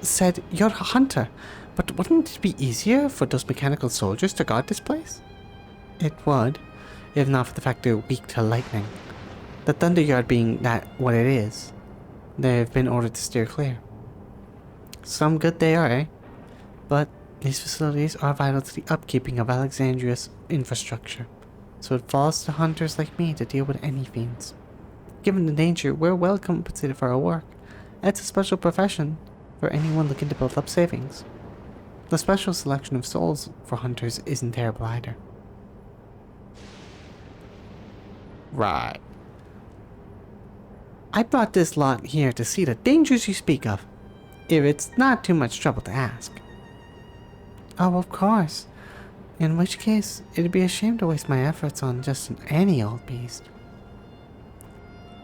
Speaker 1: said you're a hunter, but wouldn't it be easier for those mechanical soldiers to guard this place? It would, if not for the fact they're weak to lightning. The Thunderyard being that what it is, they've been ordered to steer clear. Some good they are, eh? But these facilities are vital to the upkeeping of Alexandria's infrastructure, so it falls to hunters like me to deal with any fiends. Given the danger, we're well compensated for our work. It's a special profession for anyone looking to build up savings. The special selection of souls for hunters isn't terrible either. Right. I brought this lot here to see the dangers you speak of, if it's not too much trouble to ask. Oh, of course. In which case, it'd be a shame to waste my efforts on just any old beast.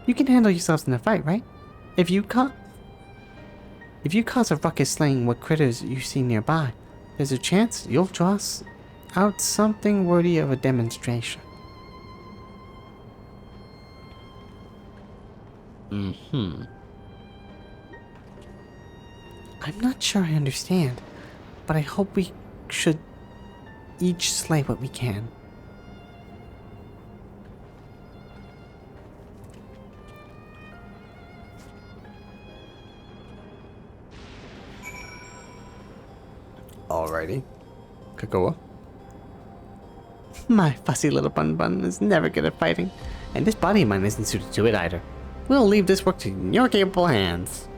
Speaker 1: You can handle yourselves in a fight, right? If you cause a ruckus slaying what critters you see nearby, there's a chance you'll draw out something worthy of a demonstration. I'm not sure I understand, but I hope we should each slay what we can. Alrighty. Kakua. My fussy little bun is never good at fighting, and this body of mine isn't suited to it either. We'll leave this work to your capable hands.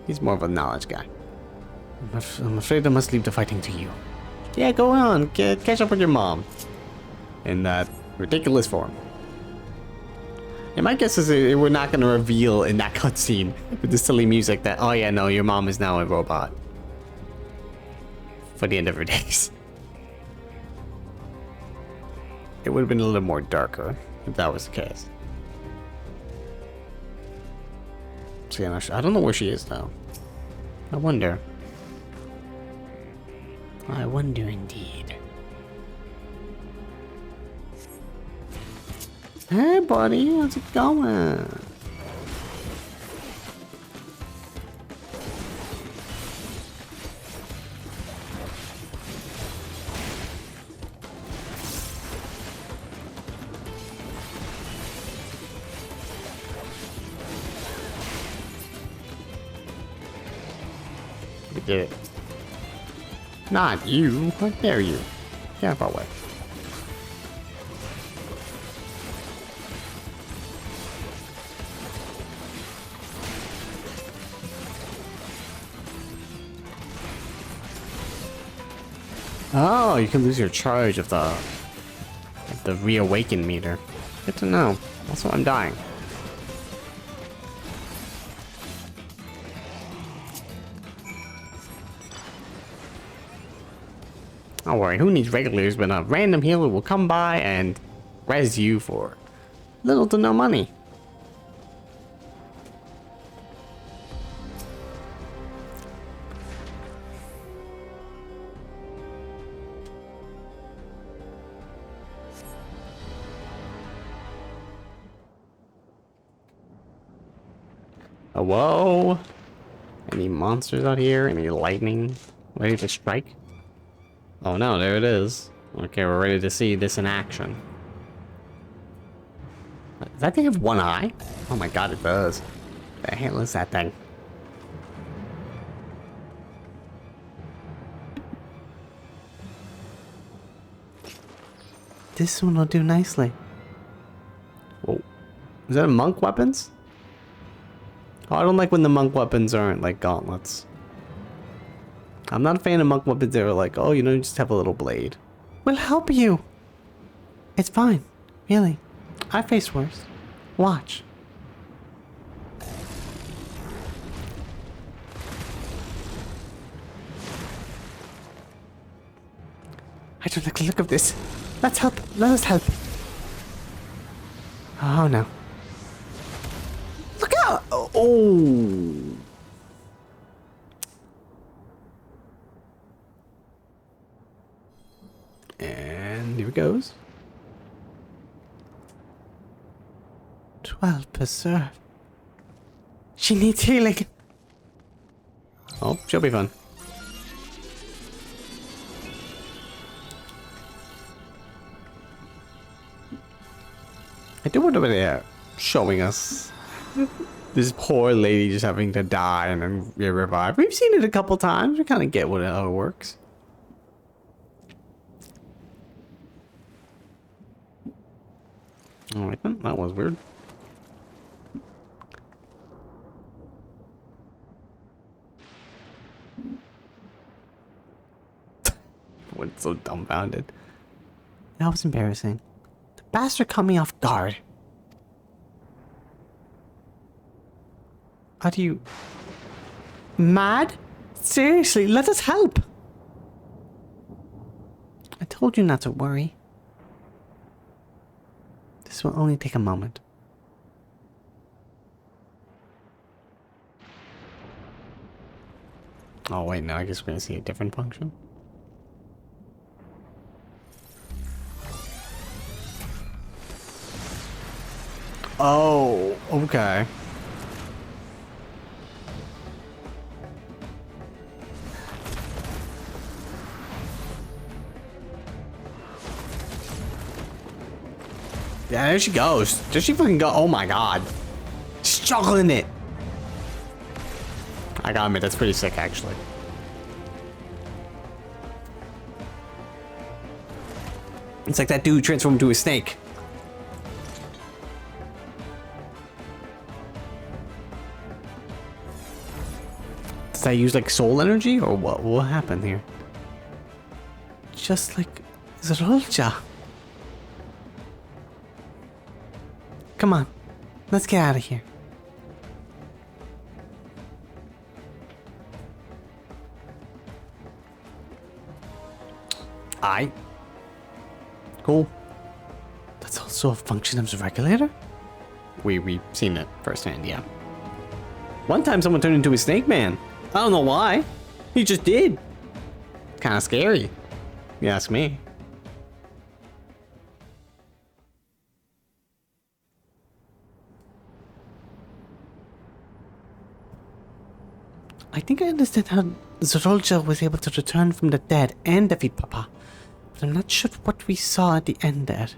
Speaker 1: He's more of a knowledge guy. I'm afraid I must leave the fighting to you. Yeah, go on. Catch up with your mom. In that ridiculous form. And my guess is we're not going to reveal in that cutscene with the silly music that, oh yeah, no, your mom is now a robot. For the end of her days. It would have been a little more darker if that was the case. So yeah, I don't know where she is now. I wonder. I wonder indeed. Hey buddy, how's it going? did it. Not you. How dare you? Get out of our way. Oh, you can lose your charge of the reawaken meter. Good to know. Also, I'm dying. Don't worry, who needs regulars when a random healer will come by and res you for little to no money? Whoa! Any monsters out here? Any lightning ready to strike? Oh no, there it is. Okay, we're ready to see this in action. Does that thing have one eye? Oh my god, it does. The hell is that thing? This one will do nicely. Whoa. Is that a monk weapons? Oh, I don't like when the monk weapons aren't like gauntlets. I'm not a fan of monk weapons that are like, oh, you know, you just have a little blade. We'll help you. It's fine. Really. I face worse. Watch. I don't like the look of this. Let's help. Let us help. Oh no. Look out! Oh. And here it goes. 12 preserve. She needs healing. Oh, she'll be fun. I do wonder what they're showing us. This poor lady just having to die and then get revived. We've seen it a couple times. We kind of get how it works. Alright then, that was weird. Went so dumbfounded. That was embarrassing. The bastard caught me off guard. Are you mad? Seriously, let us help. I told you not to worry. This will only take a moment. Oh wait, no, I guess we're gonna see a different function. Oh, okay. Yeah, there she goes. There she fucking go. Oh my god. She's juggling it. I gotta admit, that's pretty sick, actually. It's like that dude transformed into a snake. Does that use like soul energy or what? What happened here? Just like Zrolja. Come on, let's get out of here. Cool. That's also a function of the regulator? We've seen it firsthand, yeah. One time someone turned into a snake man. I don't know why. He just did. Kind of scary, if you ask me. I think I understand how Zrolja was able to return from the dead and defeat Papa, but I'm not sure what we saw at the end there.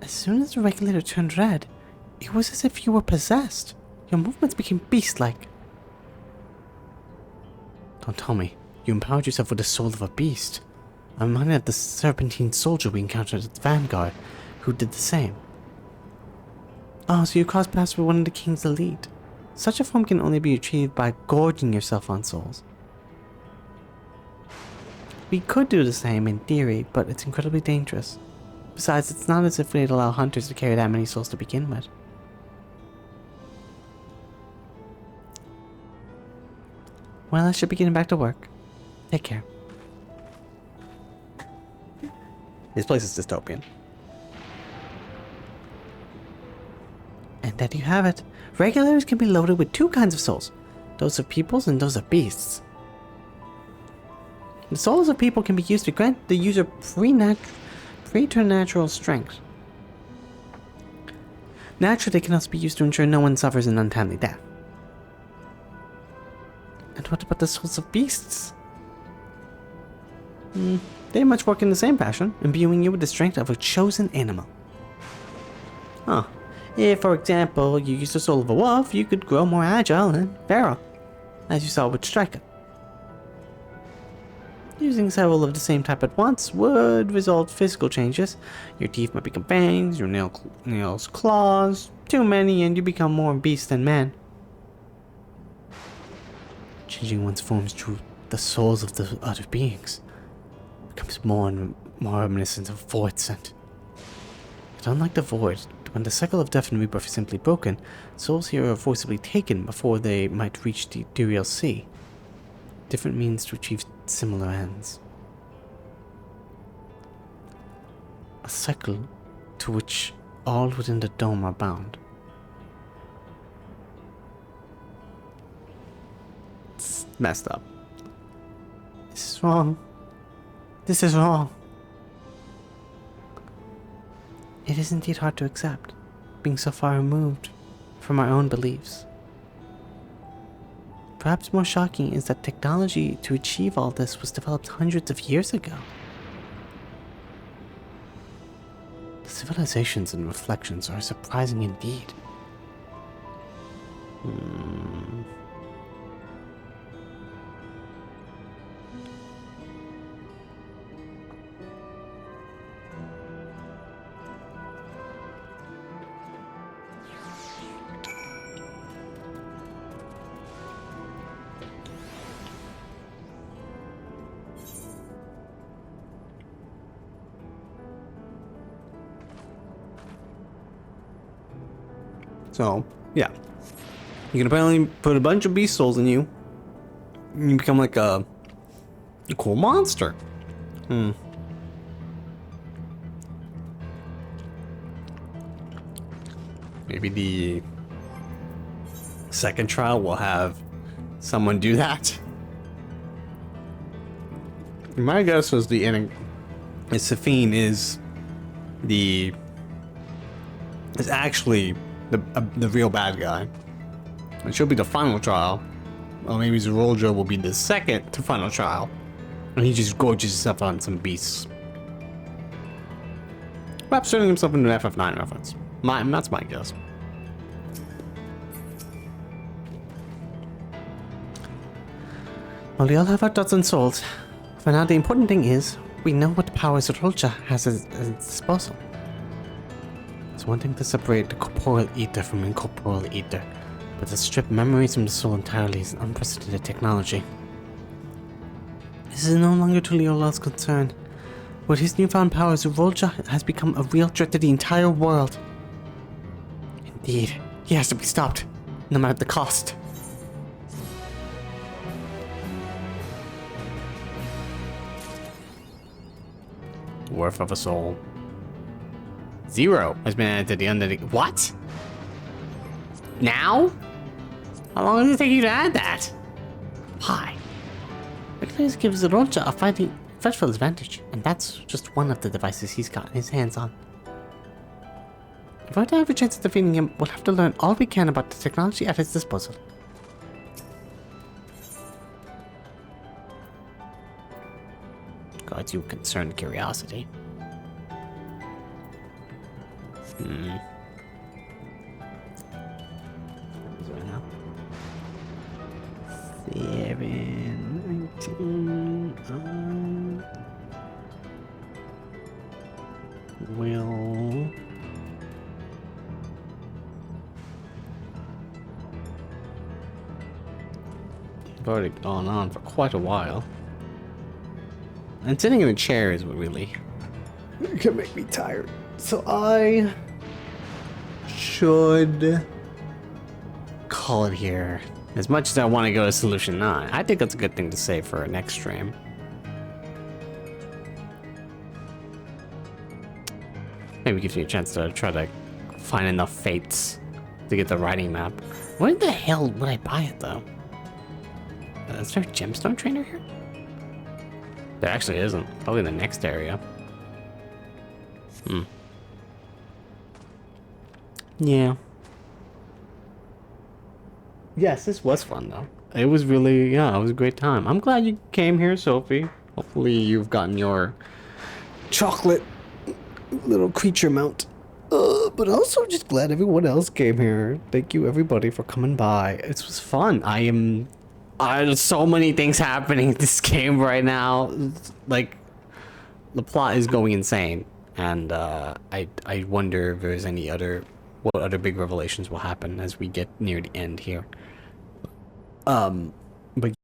Speaker 1: As soon as the regulator turned red, it was as if you were possessed. Your movements became beast-like. Don't tell me. You empowered yourself with the soul of a beast. I'm reminded of the serpentine soldier we encountered at the Vanguard, who did the same. Oh, so you crossed paths with one of the king's elite. Such a form can only be achieved by gorging yourself on souls. We could do the same in theory, but it's incredibly dangerous. Besides, it's not as if they'd allow hunters to carry that many souls to begin with. Well, I should be getting back to work. Take care. This place is dystopian. And there you have it. Regulators can be loaded with two kinds of souls. Those of peoples and those of beasts. The souls of people can be used to grant the user preternatural strength. Naturally, they can also be used to ensure no one suffers an untimely death. And what about the souls of beasts? They much work in the same fashion, imbuing you with the strength of a chosen animal. Huh. If, for example, you use the soul of a wolf, you could grow more agile and feral, as you saw with Striker. Using several of the same type at once would result in physical changes. Your teeth might become fangs, your nails claws, too many and you become more beast than man. Changing one's forms to the souls of the other beings becomes more and more reminiscent of Void scent. But unlike the Void, when the cycle of death and rebirth is simply broken, souls here are forcibly taken before they might reach the ethereal sea. Different means to achieve similar ends. A cycle to which all within the dome are bound. It's messed up. This is wrong. This is wrong. It is indeed hard to accept, being so far removed from our own beliefs. Perhaps more shocking is that technology to achieve all this was developed hundreds of years ago. The civilizations and reflections are surprising indeed. So, yeah. You can apparently put a bunch of beast souls in you. And you become like a cool monster. Maybe the second trial will have someone do that. My guess was Safine is actually the real bad guy. It should be the final trial. Or maybe Zorolja will be the second to final trial. And he just gorges himself on some beasts. Perhaps turning himself into an FF9 reference. That's my guess. Well, we all have our thoughts and souls. For now, the important thing is, we know what powers Zorolja has at its disposal. It's one thing to separate the corporeal ether from incorporeal ether, but to strip memories from the soul entirely is an unprecedented technology. This is no longer to Leola's concern. With his newfound powers, Zorolja has become a real threat to the entire world. Indeed, he has to be stopped, no matter the cost. Worth of a soul. 0 has been added to the end of the... What? Now? How long does it take you to add that? Why? Regulators give Zorolja a frightful advantage, and that's just one of the devices he's gotten his hands on. If we're to have a chance of defeating him, we'll have to learn all we can about the technology at his disposal. Guards you concerned curiosity. Right now. 7. Will I've already gone on for quite a while. And sitting in a chair is what really can make me tired. So I should call it here. As much as I want to go to Solution 9, I think that's a good thing to say for our next stream. Maybe gives me a chance to try to find enough fates to get the writing map. Where the hell would I buy it though? Is there a gemstone trainer here? There actually isn't. Probably in the next area. Yeah. Yes, this was fun though. It was really, yeah, it was a great time. I'm glad you came here, Sophie. Hopefully you've gotten your chocolate little creature mount. But also just glad everyone else came here. Thank you everybody for coming by. It was fun. There's so many things happening in this game right now. Like, the plot is going insane. And I wonder if there's what other big revelations will happen as we get near the end here. But